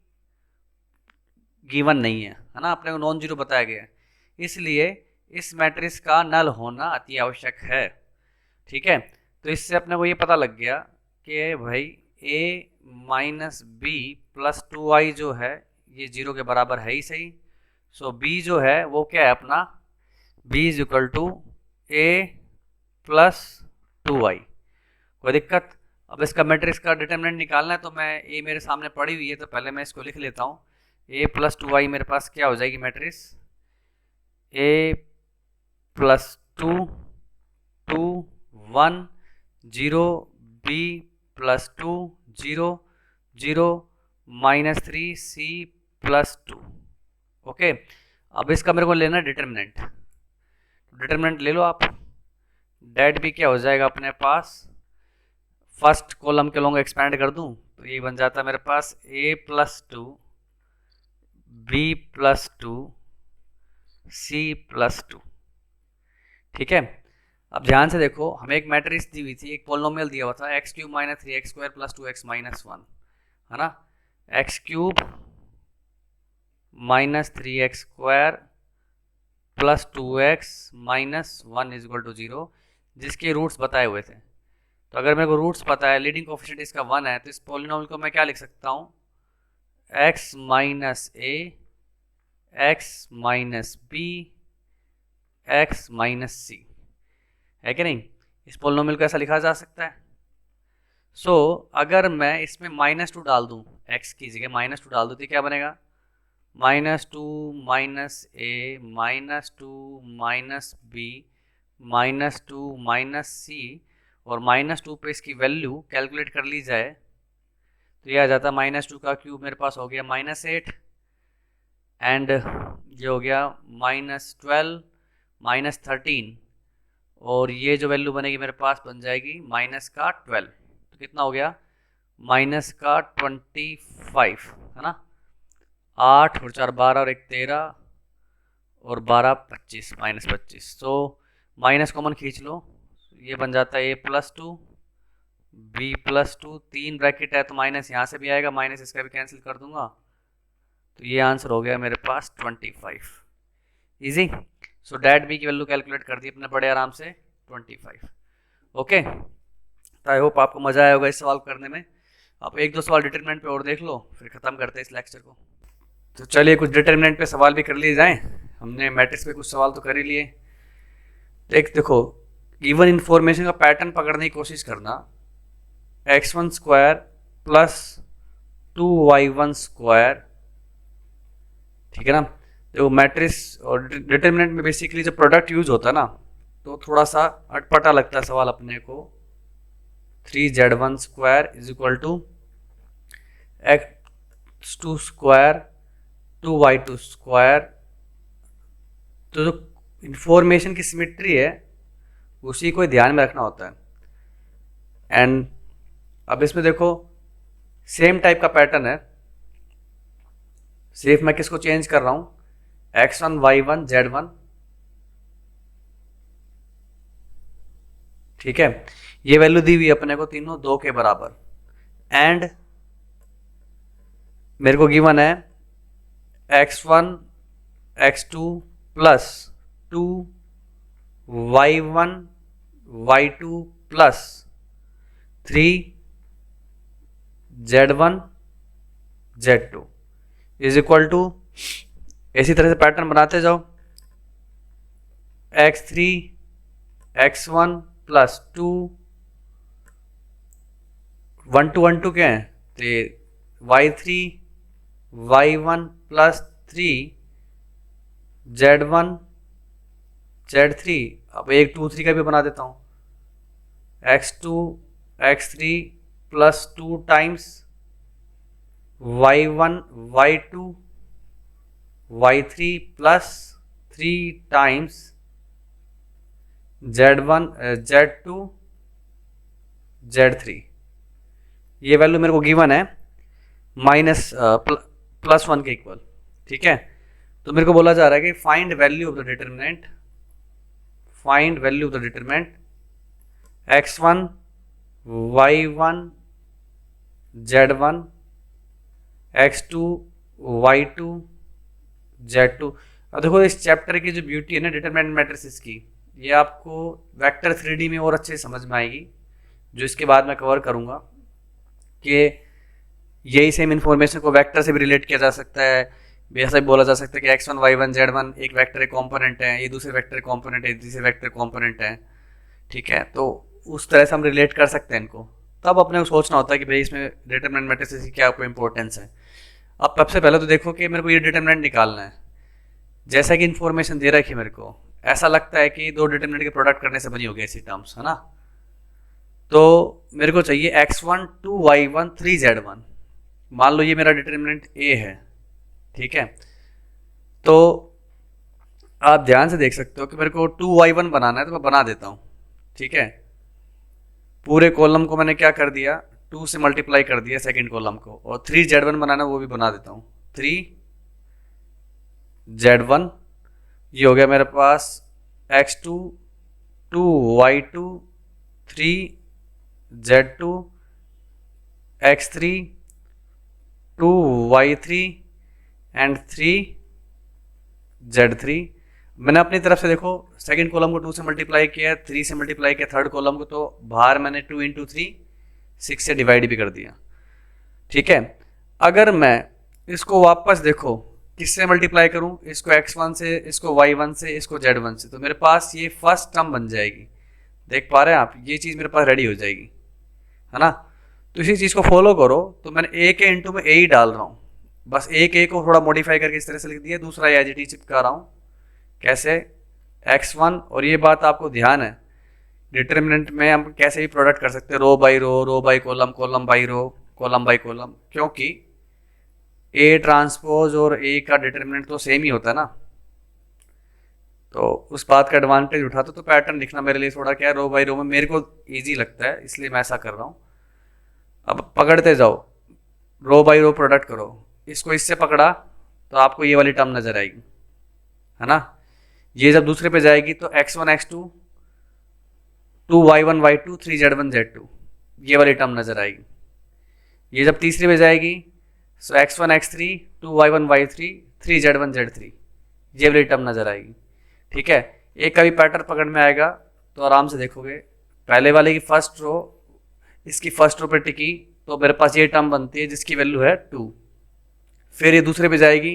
गिवन नहीं है, है ना, अपने को नॉन जीरो बताया गया है, इसलिए इस मैट्रिक्स का नल होना अति आवश्यक है, ठीक है। तो इससे अपने को ये पता लग गया कि भाई a - b + 2i जो है ये 0 के बराबर है ही सही, सो b जो है वो क्या है अपना, b = a + 2i, कोई दिक्कत। अब इसका मैट्रिक्स का डिटरमिनेंट निकालना है, तो मैं a मेरे सामने पड़ी हुई है तो पहले मैं इसको लिख लेता हूँ, a + 2i मेरे पास क्या हो जाएगी matrix, a + 2 2 1 0 b + 2 0 0 -3 c + 2, okay. अब इसका मेरे को लेना डिटरमिनेंट, डिटरमिनेंट ले लो आप, डेट भी क्या हो जाएगा अपने पास, फर्स्ट कॉलम के लॉन्ग एक्सपैंड कर दूं तो ये बन जाता है मेरे पास a + 2 b + 2 c + 2, ठीक है। अब ध्यान से देखो, हमें एक मैट्रिक्स दी हुई थी, एक पोलिनोमियल दिया हुआ था x³ - 3x² + 2x - 1, है ना, x³ - 3x² plus 2x minus 1 is equal to 0, जिसके रूट्स बताए हुए थे। तो अगर मेरे को रूट्स पता है, लीडिंग कोफिशिएंट इसका 1 है, तो इस पॉलिनोमियल को मैं क्या लिख सकता हूँ, x माइनस ए, x minus B, x minus C, है कि नहीं। इस पॉलिनोमियल को ऐसा लिखा जा सकता है। सो अगर मैं इसमें -2 डाल दूं, x की जगह -2 डाल दूं, तो क्या बनेगा, -2 माइनस ए -2 माइनस बी -2 माइनस सी, और -2 पे इसकी वैल्यू कैलकुलेट कर ली जाए तो ये आ जाता -2 का क्यूब, मेरे पास हो गया -8, एंड ये हो गया -12 -13, और ये जो वैल्यू बनेगी मेरे पास बन जाएगी -12। तो कितना हो गया, -25, है ना। 8 और 4 12 और 1 13 और 12 25, -25। तो माइनस कॉमन खींच लो, ये बन जाता है a+2 b+2, 3 ब्रैकेट है तो माइनस यहाँ से भी आएगा, माइनस इसका भी कैंसिल कर दूंगा, तो ये आंसर हो गया मेरे पास 25। इजी। सो डैट बी की वैल्यू कैलकुलेट कर दी अपने बड़े आराम से, 25। ओके, तो आई होप आपको मजा आया होगा इस सवाल करने में। आप 1-2 सवाल डिटरमिनेंट पे और देख लो, फिर खत्म करते हैं इस लेक्चर को। तो चलिए कुछ डिटरमिनेंट पे सवाल भी कर लिए जाएं। हमने मैट्रिक्स पे कुछ सवाल तो कर ही लिए। देखो, गिवन इन्फॉर्मेशन का पैटर्न पकड़ने की कोशिश करना, x1 square plus 2y1 square, ठीक है ना। तो मैट्रिक्स और डिटरमिनेंट में बेसिकली जब प्रोडक्ट यूज होता है ना, तो थोड़ा सा अटपटा लगता है सवाल अपने को। 3z1 square is equal to x2 square 2y2 square. तो जो इंफॉर्मेशन की सिमेट्री है उसी को ध्यान में रखना होता है। एंड अब इसमें देखो सेम टाइप का पैटर्न है, सिर्फ मैं किसको चेंज कर रहा हूं, x1 y1 z1, ठीक है। ये वैल्यू दी हुई अपने को तीनों 2 के बराबर, एंड मेरे को गिवन है x1 x2 plus 2 y1 y2 plus 3 z1 z2 is equal to, इसी तरह से पैटर्न बनाते जाओ, x3 x1 प्लस 2 1 2 1 2 क्या है, तो y3 y1 plus 3 z1 z3। अब 1 2 3 का भी बना देता हूँ, x2 x3 plus 2 times y1 y2 y3 plus 3 times z1 z2 z3। ये वैल्यू मेरे को गिवन है +1 के इक्वल, ठीक है। तो मेरे को बोला जा रहा है कि find value of the determinant, find value of the determinant x1 y1 z1 x2 y2 z2। अब देखो इस चैप्टर की जो ब्यूटी है ना डिटरमिनेंट मैट्रिसेस की, ये आपको वेक्टर 3D में और अच्छे से समझ में आएगी, जो इसके बाद मैं कवर करूंगा कि यही सेम इन्फॉर्मेशन को वेक्टर से भी रिलेट किया जा सकता है। ऐसा भी बोला जा सकता है कि x1 y1 z1 एक वेक्टर कॉम्पोनेंट है, ये दूसरे वेक्टर कॉम्पोनेंट है, तीसरे वेक्टर कॉम्पोनेंट है, ठीक है। तो उस तरह से हम रिलेट कर सकते हैं इनको। तब अपने को सोचना होता है कि भाई इसमें डिटरमिनेंट मैट्रिसेस की क्या इंपॉर्टेंस है। अब सबसे पहले तो देखो कि मेरे को ये डिटरमिनेंट निकालना है। जैसा कि इन्फॉर्मेशन दे रखी है मेरे को, ऐसा लगता है कि 2 डिटरमिनेंट के प्रोडक्ट करने से बनी होगी ऐसी टर्म्स, है ना। तो मेरे को चाहिए x1 2y1 3z1। मान लो ये मेरा डिटरमिनेंट a है, ठीक है। तो आप ध्यान से देख सकते हो कि मेरे को 2y1 बनाना है, तो मैं बना देता हूं, ठीक है। पूरे कॉलम को मैंने क्या कर दिया, 2 से मल्टीप्लाई कर दिया सेकंड कॉलम को, और 3z1 बनाना वो भी बना देता हूं, 3z1। ये हो गया मेरे पास x2 2y2 3z2 x3 2y3 and 3z3। मैंने अपनी तरफ से देखो सेकंड कॉलम को 2 से मल्टीप्लाई किया, 3 से मल्टीप्लाई किया थर्ड कॉलम को, तो बाहर मैंने 2 इंटू 3 6 से डिवाइड भी कर दिया। ठीक है, अगर मैं इसको वापस देखो किससे मल्टीप्लाई करूं, इसको x1 से, इसको y1 से, इसको z1 से, तो मेरे पास ये फर्स्ट टर्म बन जाएगी। देख पा रहे हैं आप, ये चीज़ मेरे पास रेडी हो जाएगी, है ना। तो इसी चीज़ को फॉलो करो। तो मैंने a के इंटू में a ही डाल रहा हूँ, बस एक a को थोड़ा मॉडिफाई करके इस तरह से लिख दिया, दूसरा एज इट इज चिपका रहा हूँ। कैसे, x1, और ये बात आपको ध्यान है डिटर्मिनेंट में हम कैसे भी प्रोडक्ट कर सकते हैं, row by row, row by column, column by row, column by column, क्योंकि ए ट्रांसपोज और ए का डिटर्मिनेंट तो सेम ही होता है ना। तो उस बात का एडवांटेज उठाते तो पैटर्न लिखना मेरे लिए थोड़ा क्या है, रो बाई रो में मेरे को इजी लगता है, इसलिए मैं ऐसा कर रहा हूँ। अब पकड़ते जाओ, रो बाई रो प्रोडक्ट करो, इसको इससे पकड़ा तो आपको ये वाली टर्म नजर आएगी, है ना। ये जब दूसरे पे जाएगी तो x1 x2, 2y1 y2, 3z1 z2, ये वाली टर्म नजर आएगी। ये जब तीसरे पे जाएगी सो x1 x3, 2y1 y3, 3z1 z3, ये वाली टर्म नजर आएगी। ठीक है, एक का भी पैटर्न पकड़ में आएगा तो आराम से देखोगे, पहले वाले की फर्स्ट रो इसकी फर्स्ट रो पे टिकी तो मेरे पास ये टर्म बनती है जिसकी वैल्यू है 2। फिर ये दूसरे पे जाएगी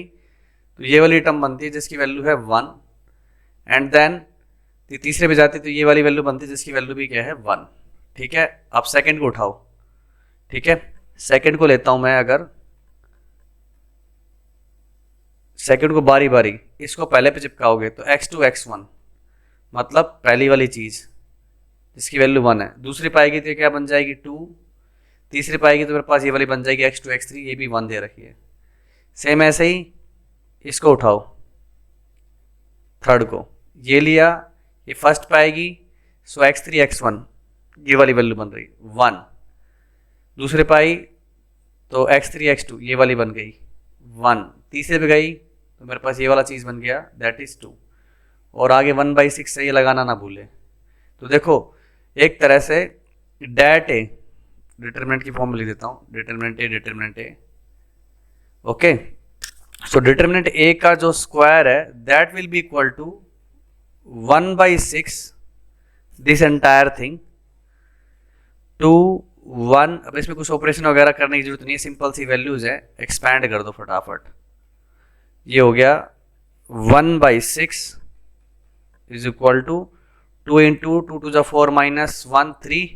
तो ये वाली टर्म बनती है जिसकी वैल्यू है 1, एंड देन तीसरे पे जाती है तो ये वाली वैल्यू बनती है जिसकी वैल्यू भी क्या है 1। ठीक है, अब सेकंड को उठाओ। ठीक है, सेकंड को लेता हूं मैं, अगर सेकंड को बारी बारी इसको पहले पे चिपकाओगे तो x2 x1 मतलब पहली वाली चीज जिसकी वैल्यू 1 है, दूसरी पाएगी तो क्या बन जाएगी 2, तीसरी पाएगी तो मेरे पास ये वाली बन जाएगी x2 x3, ये भी 1 दे रखी है। सेम ऐसे ही इसको उठाओ, थर्ड को ये लिया, ये फर्स्ट पाएगी सो x3 x1 ये वाली वैल्यू बन रही 1, दूसरे पाई तो x3 x2 ये वाली बन गई 1, तीसरे पे गई तो मेरे पास ये वाला चीज़ बन गया दैट इज़ 2, और आगे 1/6 से ये लगाना ना भूले। तो देखो एक तरह से डेट ए, डिटरमिनेंट की फॉर्म में लिख देता हूँ, determinant A, okay. So determinant A का जो स्क्वायर है that will be equal to 1/6 this entire thing to 1। अब इसमें कुछ ऑपरेशन वगैरह करने की जरूरत नहीं है, सिंपल सी वैल्यूज है, एक्सपैंड कर दो फटाफट। ये हो गया 1/6 is equal to 2 into 2 two 4 minus 1 3,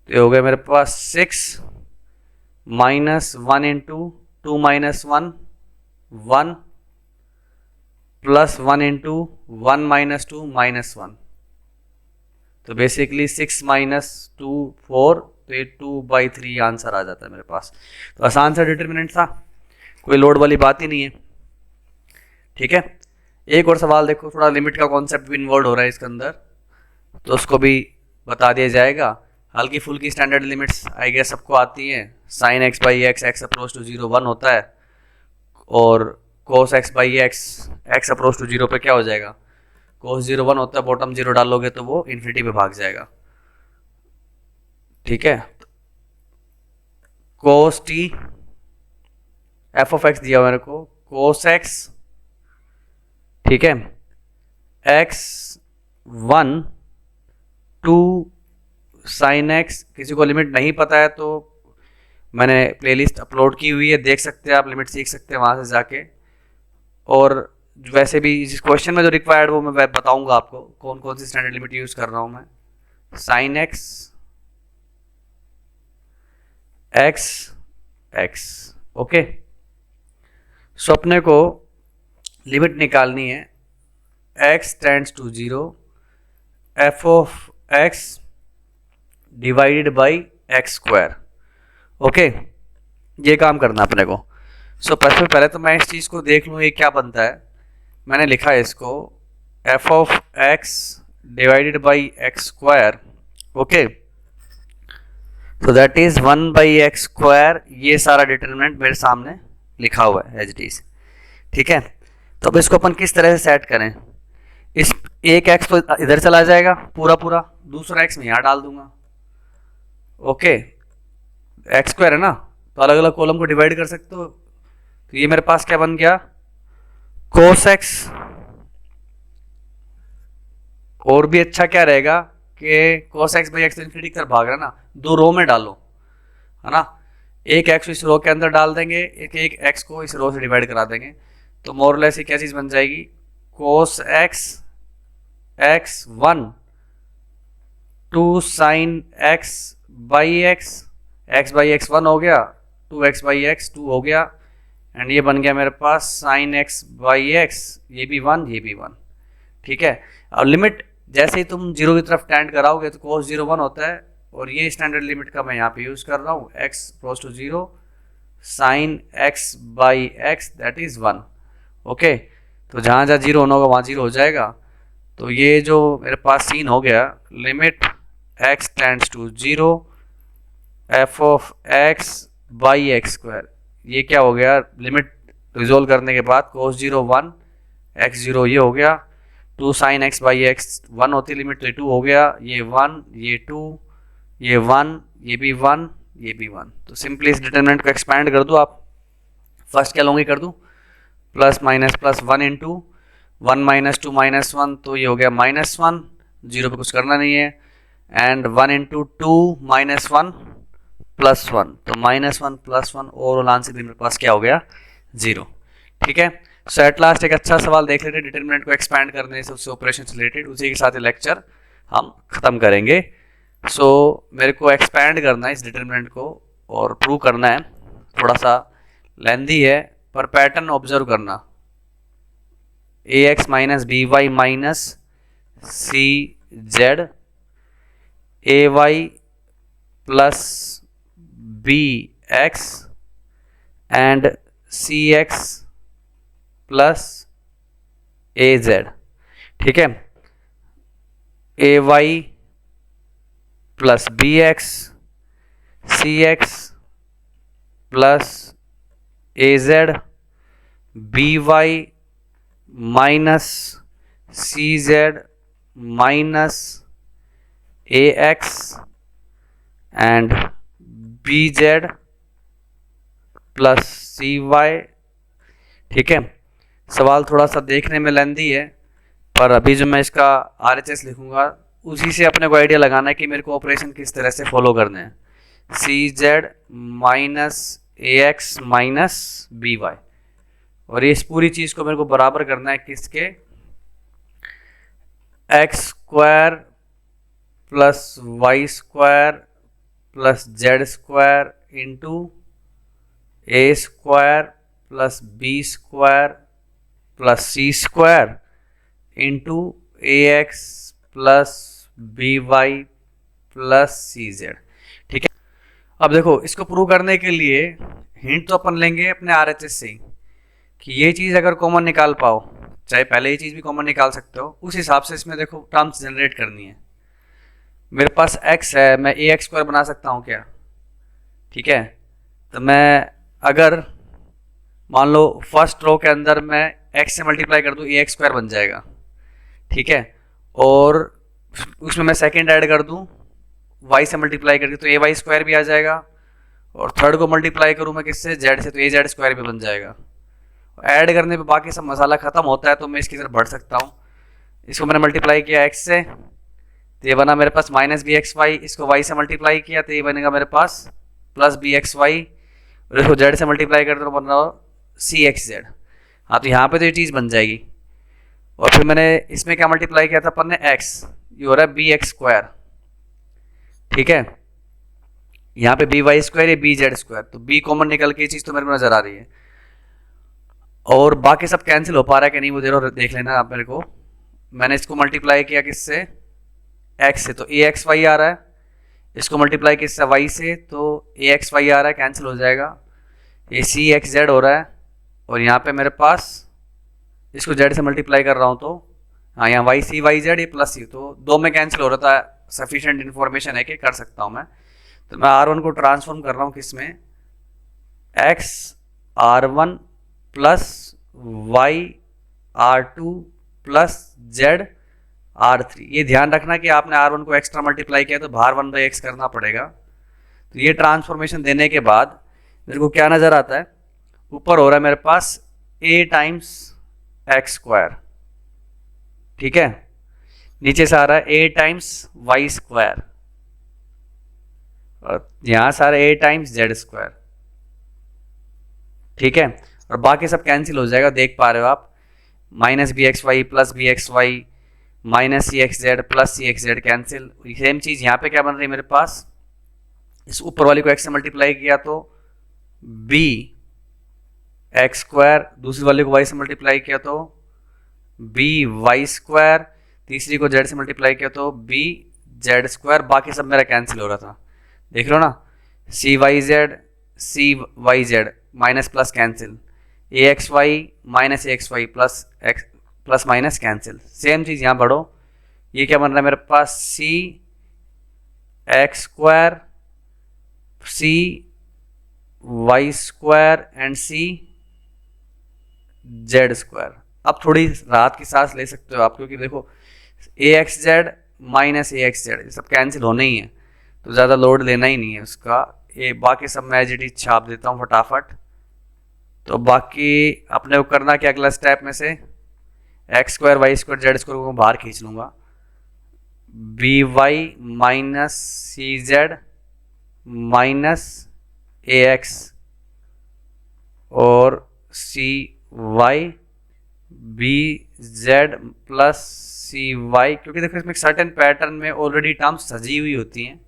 तो ये हो गया मेरे पास 6 minus 1 into 2 minus 1 1 plus 1 into 1 minus 2 minus 1, तो बेसिकली 6 माइनस 2 4, तो ये 2/3 आंसर आ जाता है मेरे पास। तो आसान सा डिटरमिनेंट था, कोई लोड वाली बात ही नहीं है। ठीक है, एक और सवाल देखो, थोड़ा लिमिट का कॉन्सेप्ट भी इन्वॉल्व हो रहा है इसके अंदर, तो उसको भी बता दिया जाएगा। हल्की फुल्की स्टैंडर्ड लिमिट्स आई गेस सबको आती हैं। Sine x by x x approach to 0 1 होता है, और cos x by x x approach to 0 पे क्या हो जाएगा, कोस 0 1 होता है, बॉटम 0 डालोगे तो वो इन्फिनिटी पे भाग जाएगा। ठीक है, कोस t एफ ऑफ एक्स दिया मेरे को, कोस x, ठीक है, x1 टू साइन x, किसी को लिमिट नहीं पता है तो मैंने प्लेलिस्ट अपलोड की हुई है, देख सकते हैं आप, लिमिट सीख सकते हैं वहाँ से जाके। और वैसे भी जिस क्वेश्चन में जो रिक्वायर्ड वो मैं बताऊंगा आपको कौन कौन सी स्टैंडर्ड लिमिट यूज़ कर रहा हूँ मैं। Sine x x, okay. So अपने को लिमिट निकालनी है, x tends to 0 F of x divided by x square, okay. ये काम करना अपने को। सो पहले तो मैं इस चीज़ को देख लूँ ये क्या बनता है। मैंने लिखा है इसको F of x divided by x square, okay. So that is 1/x square, ये सारा डिटरमिनेंट मेरे सामने लिखा हुआ है एज इट इज। ठीक है, तो अब इसको अपन किस तरह से सेट करें, इस एक x तो इधर चला जाएगा पूरा पूरा, दूसरा x मैं यहाँ डाल दूंगा, ओके। एक्स स्क्वायर है ना, तो अलग अलग कॉलम को डिवाइड कर सकते हो। तो ये मेरे पास क्या बन गया, कोस x और भी अच्छा क्या रहेगा कि cos x बाई एक्स तो इन्फिनिटी की तरफ भाग रहा है ना, दो रो में डालो, है ना, एक एक्स इस रो के अंदर डाल देंगे, एक एक्स को इस रो से डिवाइड करा देंगे, तो मोरलेस ये क्या चीज़ बन जाएगी, cos x x one two sine x by x one हो गया, two x by x two हो गया, एंड ये बन गया मेरे पास साइन एक्स बाई एक्स, ये भी वन ये भी वन। ठीक है, और लिमिट जैसे ही तुम जीरो की तरफ टेंड कराओगे तो cos जीरो वन होता है, और ये स्टैंडर्ड लिमिट का मैं यहाँ पे यूज़ कर रहा हूँ, x goes to zero sine x by x that is one. Okay, तो जहाँ जहाँ जीरो होना होगा वहाँ जीरो हो जाएगा। तो ये जो मेरे पास सीन हो गया, limit x tends to zero f of x by x square, ये क्या हो गया, लिमिट रिजोल्व करने के बाद cos zero one x zero ये हो गया, two sine x by x one होती लिमिट, तो टू हो गया, ये वन ये टू ये वन ये भी वन ये भी वन। तो सिंपली इस डिटरमिनेंट को एक्सपैंड कर दो आप, फर्स्ट क्या लूँगी कर दूँ, plus one into one minus two minus one, तो ये हो गया माइनस वन, जीरो पे कुछ करना नहीं है, and one into two minus one plus one, तो minus one plus one, overall answer भी मेरे पास क्या हो गया, जीरो। ठीक है, सो एट लास्ट एक अच्छा सवाल देख लेते हैं डिटरमिनेंट को एक्सपैंड करने से, उससे ऑपरेशन से रिलेटेड, उसी के साथ ये लेक्चर हम खत्म करेंगे। सो मेरे को एक्सपैंड करना है इस डिटरमिनेंट को और प्रूव करना है, थोड़ा सा लेंदी है पर पैटर्न ऑब्जर्व करना, A x minus B y minus C z A y plus B x and C x plus A z. ठीक है, A y plus B x C x plus A z B y minus C z minus A x and B z plus C y. ठीक है, सवाल थोड़ा सा देखने में लेंदी है, पर अभी जो मैं इसका RHS लिखूंगा उसी से अपने को आइडिया लगाना है कि मेरे को ऑपरेशन किस तरह से फॉलो करने हैं, सी जेड माइनस ए एक्स माइनस बी वाई, और इस पूरी चीज़ को मेरे को बराबर करना है किसके, x square plus y square plus z square into a square plus b square plus c square into a x plus b y plus c z. ठीक है, अब देखो इसको प्रूव करने के लिए हिंट तो अपन लेंगे अपने RHS से कि ये चीज़ अगर कॉमन निकाल पाओ, चाहे पहले ये चीज़ भी कॉमन निकाल सकते हो, उस हिसाब से इसमें देखो टर्म्स जनरेट करनी है। मेरे पास x है, मैं ए एक्स स्क्वायर बना सकता हूँ क्या, ठीक है, तो मैं अगर मान लो फर्स्ट रो के अंदर मैं x से मल्टीप्लाई कर दूँ, ए एक्स स्क्वायर बन जाएगा। ठीक है, और उसमें मैं सेकेंड ऐड कर दूँ y से मल्टीप्लाई करके, तो ए वाई स्क्वायर भी आ जाएगा, और थर्ड को मल्टीप्लाई करूँ मैं किससे, z से, तो ए जेड स्क्वायर भी बन जाएगा। ऐड करने पे बाकी सब मसाला खत्म होता है, तो मैं इसकी तरफ बढ़ सकता हूँ। इसको मैंने मल्टीप्लाई किया x से, तो ये बना मेरे पास माइनस बी एक्स वाई, इसको y से मल्टीप्लाई किया तो ये बनेगा मेरे पास प्लस बी एक्स वाई, और इसको z से मल्टीप्लाई कर दो बन रहा हो सी एक्स जेड। हाँ, तो यहाँ पे तो ये चीज़ बन जाएगी, और फिर मैंने इसमें क्या मल्टीप्लाई किया था अपन ने, x, ये हो रहा है बी एक्स स्क्वायर। ठीक है, यहाँ पे बी वाई स्क्वायर, ये बी जेड स्क्वायर, तो b कॉमन निकल के ये चीज़ तो मेरे को नजर आ रही है, और बाकी सब कैंसिल हो पा रहा है कि नहीं वो जरूर देख लेना आप मेरे को। मैंने इसको मल्टीप्लाई किया किससे, x से, तो ए एक्स वाई आ रहा है, इसको मल्टीप्लाई किससे, y से, तो ए एक्स वाई आ रहा है, कैंसिल हो जाएगा, ये सी एक्स जेड हो रहा है, और यहाँ पे मेरे पास इसको z से मल्टीप्लाई कर रहा हूँ, तो हाँ यहाँ वाई सी वाई जेड, ये प्लस सी, तो दो में कैंसिल हो रहा था, सफिशिएंट इन्फॉर्मेशन है कि कर सकता हूँ मैं। तो मैं R1 को ट्रांसफॉर्म कर रहा हूँ किस में, x R1 plus y R2 plus Z R3। ये ध्यान रखना कि आपने R1 को एक्स्ट्रा मल्टीप्लाई किया तो बाहर 1/x करना पड़ेगा। तो ये ट्रांसफॉर्मेशन देने के बाद मेरे को क्या नज़र आता है, ऊपर हो रहा है मेरे पास a टाइम्स एक्स स्क्वायर। ठीक है, नीचे से आ रहा है ए टाइम्स वाई स्क्वायर और यहां से आ रहा है ए टाइम्स जेड स्क्वायर, ठीक है। और बाकी सब कैंसिल हो जाएगा, देख पा रहे हो आप, minus B x y plus B x y minus c x z plus c x z cancel. Same चीज यहाँ पे क्या बन रही है मेरे पास, इस ऊपर वाली को एक्स से मल्टीप्लाई किया तो बी एक्स स्क्वायर, दूसरी वाले को वाई से मल्टीप्लाई किया तो बी वाई स्क्वायर, तीसरी को जेड से मल्टीप्लाई किया तो बी जेड स्क्वायर। बाकी सब मेरा कैंसिल हो रहा था, देख लो ना, c y z minus plus cancel, a x y minus A x y plus x plus minus cancel. Same चीज यहां बढ़ो, ये क्या बन रहा है मेरे पास, c x square c y square and c z square. अब थोड़ी राहत की सांस ले सकते हो आप, क्योंकि देखो ए एक्स जेड माइनस ए एक्स जेड सब कैंसिल होने ही है, तो ज़्यादा लोड लेना ही नहीं है उसका। ये बाकी सब मैं एज इट इज छाप देता हूँ फटाफट। तो बाकी अपने को करना क्या, अगला स्टेप में से x square y square z square को बाहर खींच लूँगा, बी वाई माइनस सी जेड माइनस ए एक्स और c y b z plus सी वाई, क्योंकि देखो इसमें एक सर्टेन पैटर्न में ऑलरेडी टर्म्स सजी हुई होती हैं,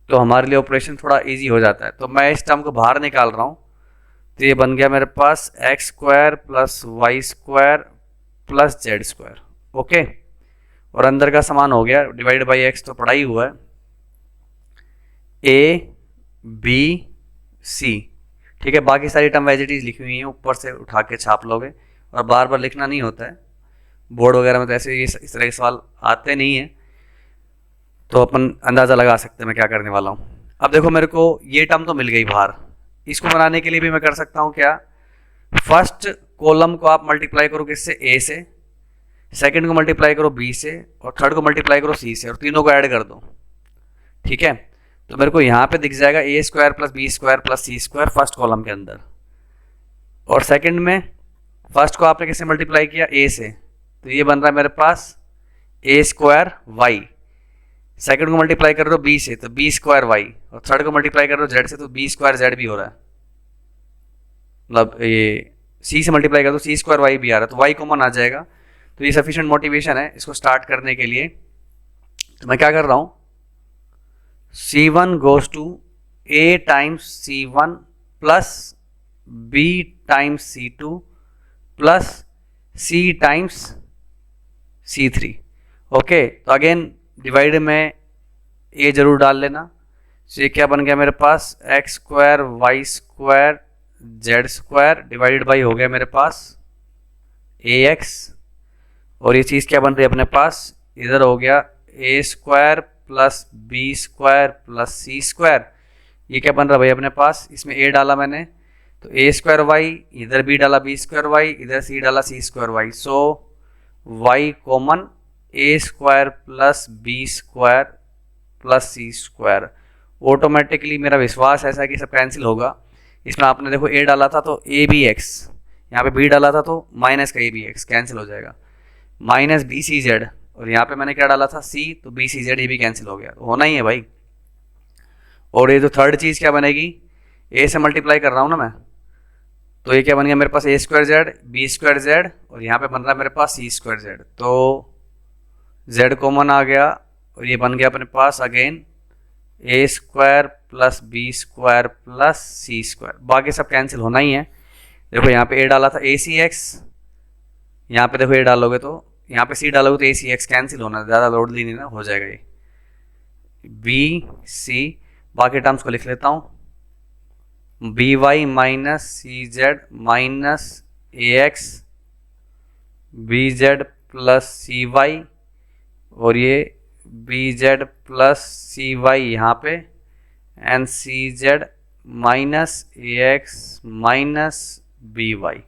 तो हमारे लिए ऑपरेशन थोड़ा इजी हो जाता है। तो मैं इस टर्म को बाहर निकाल रहा हूँ, तो ये बन गया मेरे पास x square plus y square plus z square, okay. और अंदर का समान हो गया, डिवाइड बाई एक्स तो पढ़ा ही हुआ है, ए बी सी, ठीक है। बाकी सारी टर्म एज इट इज लिखी हुई हैं, ऊपर से उठा के छाप लोगे, और बार बार लिखना नहीं होता है, बोर्ड वगैरह में तो ऐसे इस तरह के सवाल आते नहीं हैं, तो अपन अंदाज़ा लगा सकते हैं मैं क्या करने वाला हूँ। अब देखो मेरे को ये टर्म तो मिल गई बाहर, इसको बनाने के लिए भी मैं कर सकता हूँ क्या, फर्स्ट कॉलम को आप मल्टीप्लाई करो किससे, ए से, सेकंड को मल्टीप्लाई करो बी से, और थर्ड को मल्टीप्लाई करो सी से, और तीनों को ऐड कर दो, ठीक है। तो मेरे को यहाँ पे दिख जाएगा ए square plus b square plus c square first column के अंदर, और सेकंड में फर्स्ट को आपने किससे मल्टीप्लाई किया, ए से, तो ये बन रहा है मेरे पास ए स्क्वायर वाई, सेकंड को मल्टीप्लाई कर दो बी से तो बी स्क्वायर वाई, और थर्ड को मल्टीप्लाई कर दो जेड से तो बी स्क्वायर जेड भी हो रहा है, मतलब ये सी से मल्टीप्लाई कर दो सी स्क्वायर वाई भी आ रहा है, तो वाई कॉमन आ जाएगा। तो ये सफिशिएंट मोटिवेशन है इसको स्टार्ट करने के लिए। तो मैं क्या कर रहा हूँ, C1 goes to A times C1 plus B times C2 plus C times C3, okay. तो अगेन डिवाइड में A जरूर डाल लेना। तो ये क्या बन गया मेरे पास, x square y square z square divided by हो गया मेरे पास ए एक्स, और ये चीज़ क्या बन रही है अपने पास, इधर हो गया a square plus b square plus c square. ये क्या बन रहा है भाई अपने पास, इसमें ए डाला मैंने तो ए स्क्वायर वाई, इधर बी डाला बी स्क्वायर वाई, इधर सी डाला c square y, so y common a square plus b square plus c square. Automatically मेरा विश्वास ऐसा है कि सब कैंसिल होगा। इसमें आपने देखो ए डाला था तो ए बी एक्स, यहाँ पे बी डाला था तो माइनस का ए बी एक्स कैंसिल हो जाएगा, माइनस बी सी जेड, और यहाँ पे मैंने क्या डाला था सी, तो बी सी जेड ये भी कैंसिल हो गया, तो होना ही है भाई। और ये जो थर्ड चीज़ क्या बनेगी, ए से मल्टीप्लाई कर रहा हूँ ना मैं, तो ये क्या बन गया मेरे पास a square z b square z, और यहाँ पे बन रहा है मेरे पास सी स्क्वायर जेड, तो जेड कॉमन आ गया, और ये बन गया अपने पास again a square plus b square plus c square. बाकी सब कैंसिल होना ही है। देखो यहाँ पे ए डाला था ए सी एक्स, यहाँ पे देखो ए डालोगे तो यहाँ पे सी डालोगे तो ए सी एक्स कैंसिल होना, ज़्यादा लोड नहीं ना, हो जाएगा ये बी सी। बाकी टर्म्स को लिख लेता हूँ, बी वाई माइनस सी जेड माइनस ए एक्स बी जेड प्लस सी वाई, और ये बी जेड प्लस सी वाई यहाँ पे, and c z minus A x minus B y,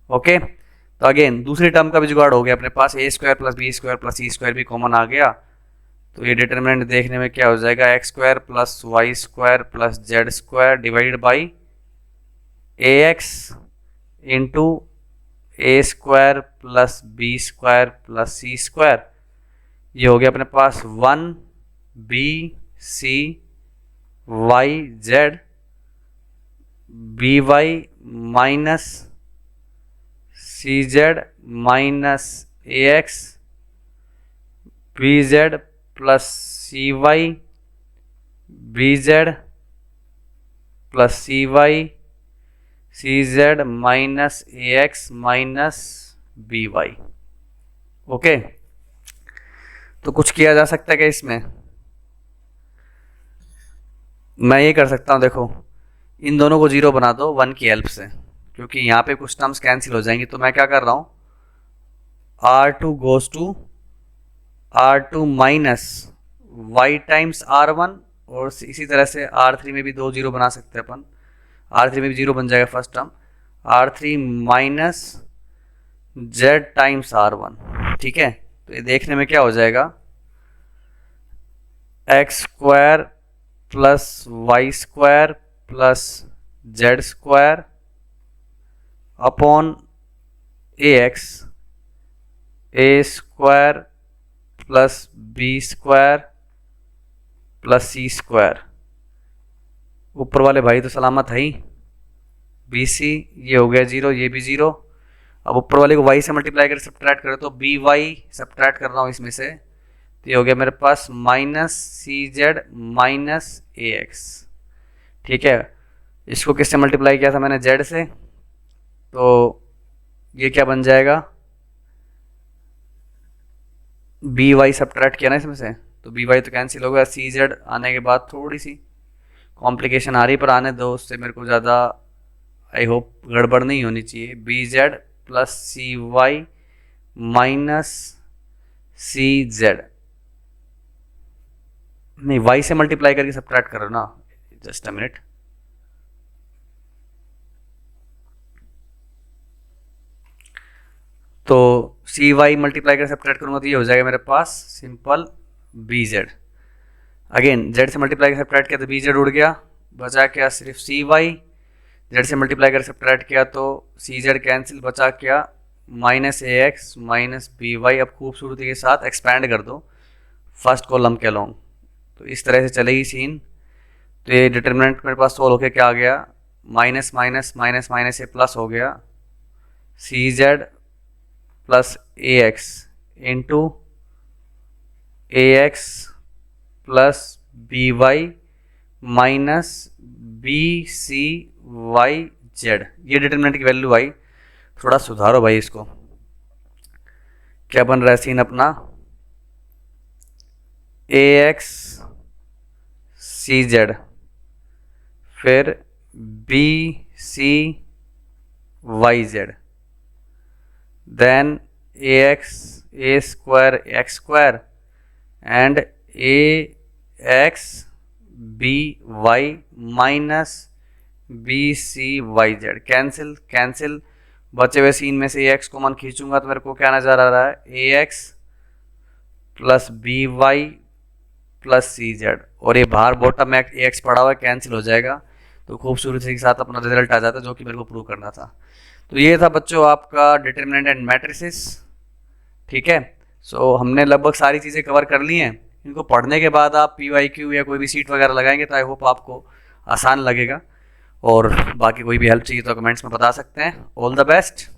okay. तो अगेन दूसरी टर्म का भी जुगाड़ हो गया अपने पास, a square plus b square plus c square भी कॉमन आ गया, तो ये डिटर्मिनेंट देखने में क्या हो जाएगा, x square plus y square plus z square divided by a x into a square plus b square plus c square, ये हो गया अपने पास 1BCYZ BY minus CZ minus AX BZ plus CY BZ plus CY CZ minus AX minus BY। Okay, तो कुछ किया जा सकता है क्या इसमें? मैं ये कर सकता हूँ, देखो इन दोनों को जीरो बना दो 1 की हेल्प से, क्योंकि यहाँ पे कुछ टर्म्स कैंसिल हो जाएंगी। तो मैं क्या कर रहा हूँ, R2 goes to R2 minus Y times R1, और इसी तरह से R3 में भी 2 जीरो बना सकते हैं अपन। R3 में भी जीरो बन जाएगा first term, R3 minus Z times R1। ठीक है, तो ये देखने में क्या हो जाएगा, x square plus y square plus z square upon AX a square plus b square plus c square. ऊपर वाले भाई तो सलामत है ही, BC ये हो गया जीरो, ये भी जीरो। अब ऊपर वाले को y से मल्टीप्लाई कर सब्ट्रैक्ट करो तो BY सब्ट्रैक्ट कर रहा हूँ इसमें से, तो ये हो गया मेरे पास माइनस CZ माइनस AX। ठीक है, इसको किससे मल्टीप्लाई किया था मैंने, Z से, तो ये क्या बन जाएगा, BY सब्ट्रैक्ट किया ना इसमें से, तो BY तो कैंसिल हो गया। CZ आने के बाद थोड़ी सी कॉम्प्लिकेशन आ रही, पर आने दो, उससे मेरे को ज़्यादा आई होप गड़बड़ नहीं होनी चाहिए। BZ plus CY minus CZ, नहीं y से मल्टीप्लाई करके सब्ट्रैक्ट करो ना, जस्ट अ मिनट। तो CY मल्टीप्लाई करके सब्ट्रैक्ट करूंगा तो ये हो जाएगा मेरे पास सिंपल BZ। अगेन Z से मल्टीप्लाई करके सब्ट्रैक्ट किया तो BZ उड़ गया, बचा क्या सिर्फ CY। Z से मल्टीप्लाई करके सब्ट्रैक्ट किया तो CZ कैंसिल, बचा क्या माइनस AX माइनस BY। अब खूबसूरती के साथ एक्सपैंड कर दो फर्स्ट कॉलम के अलोंग, तो इस तरह से चलेगी सीन। तो ये डिटरमिनेंट मेरे पास सोल्व होके क्या आ गया, माइनस माइनस माइनस माइनस से प्लस हो गया, CZ plus AX into AX plus BY minus BCYZ। ये डिटरमिनेंट की वैल्यू आई, थोड़ा सुधारो भाई इसको। क्या बन रहा है सीन अपना, AX CZ फिर BCYZ then AX A square X square and AX BY minus BCYZ। Cancel cancel, बचे हुए सीन में से AX को मन खींचूंगा तो मेरे को क्या नजर आ रहा है, AX plus BY plus CZ, और ये बाहर बॉटम में AX पड़ा हुआ है, कैंसिल हो जाएगा। तो खूबसूरती के साथ अपना रिजल्ट आ जाता है, जो कि मेरे को प्रूव करना था। तो ये था बच्चों आपका डिटरमिनेंट एंड मैट्रिसेस। ठीक है, सो हमने लगभग सारी चीज़ें कवर कर ली हैं। इनको पढ़ने के बाद आप PYQ या कोई भी सीट वगैरह लगाएंगे तो आई होप आपको आसान लगेगा। और बाकी कोई भी हेल्प चाहिए तो कमेंट्स में बता सकते हैं। All the best.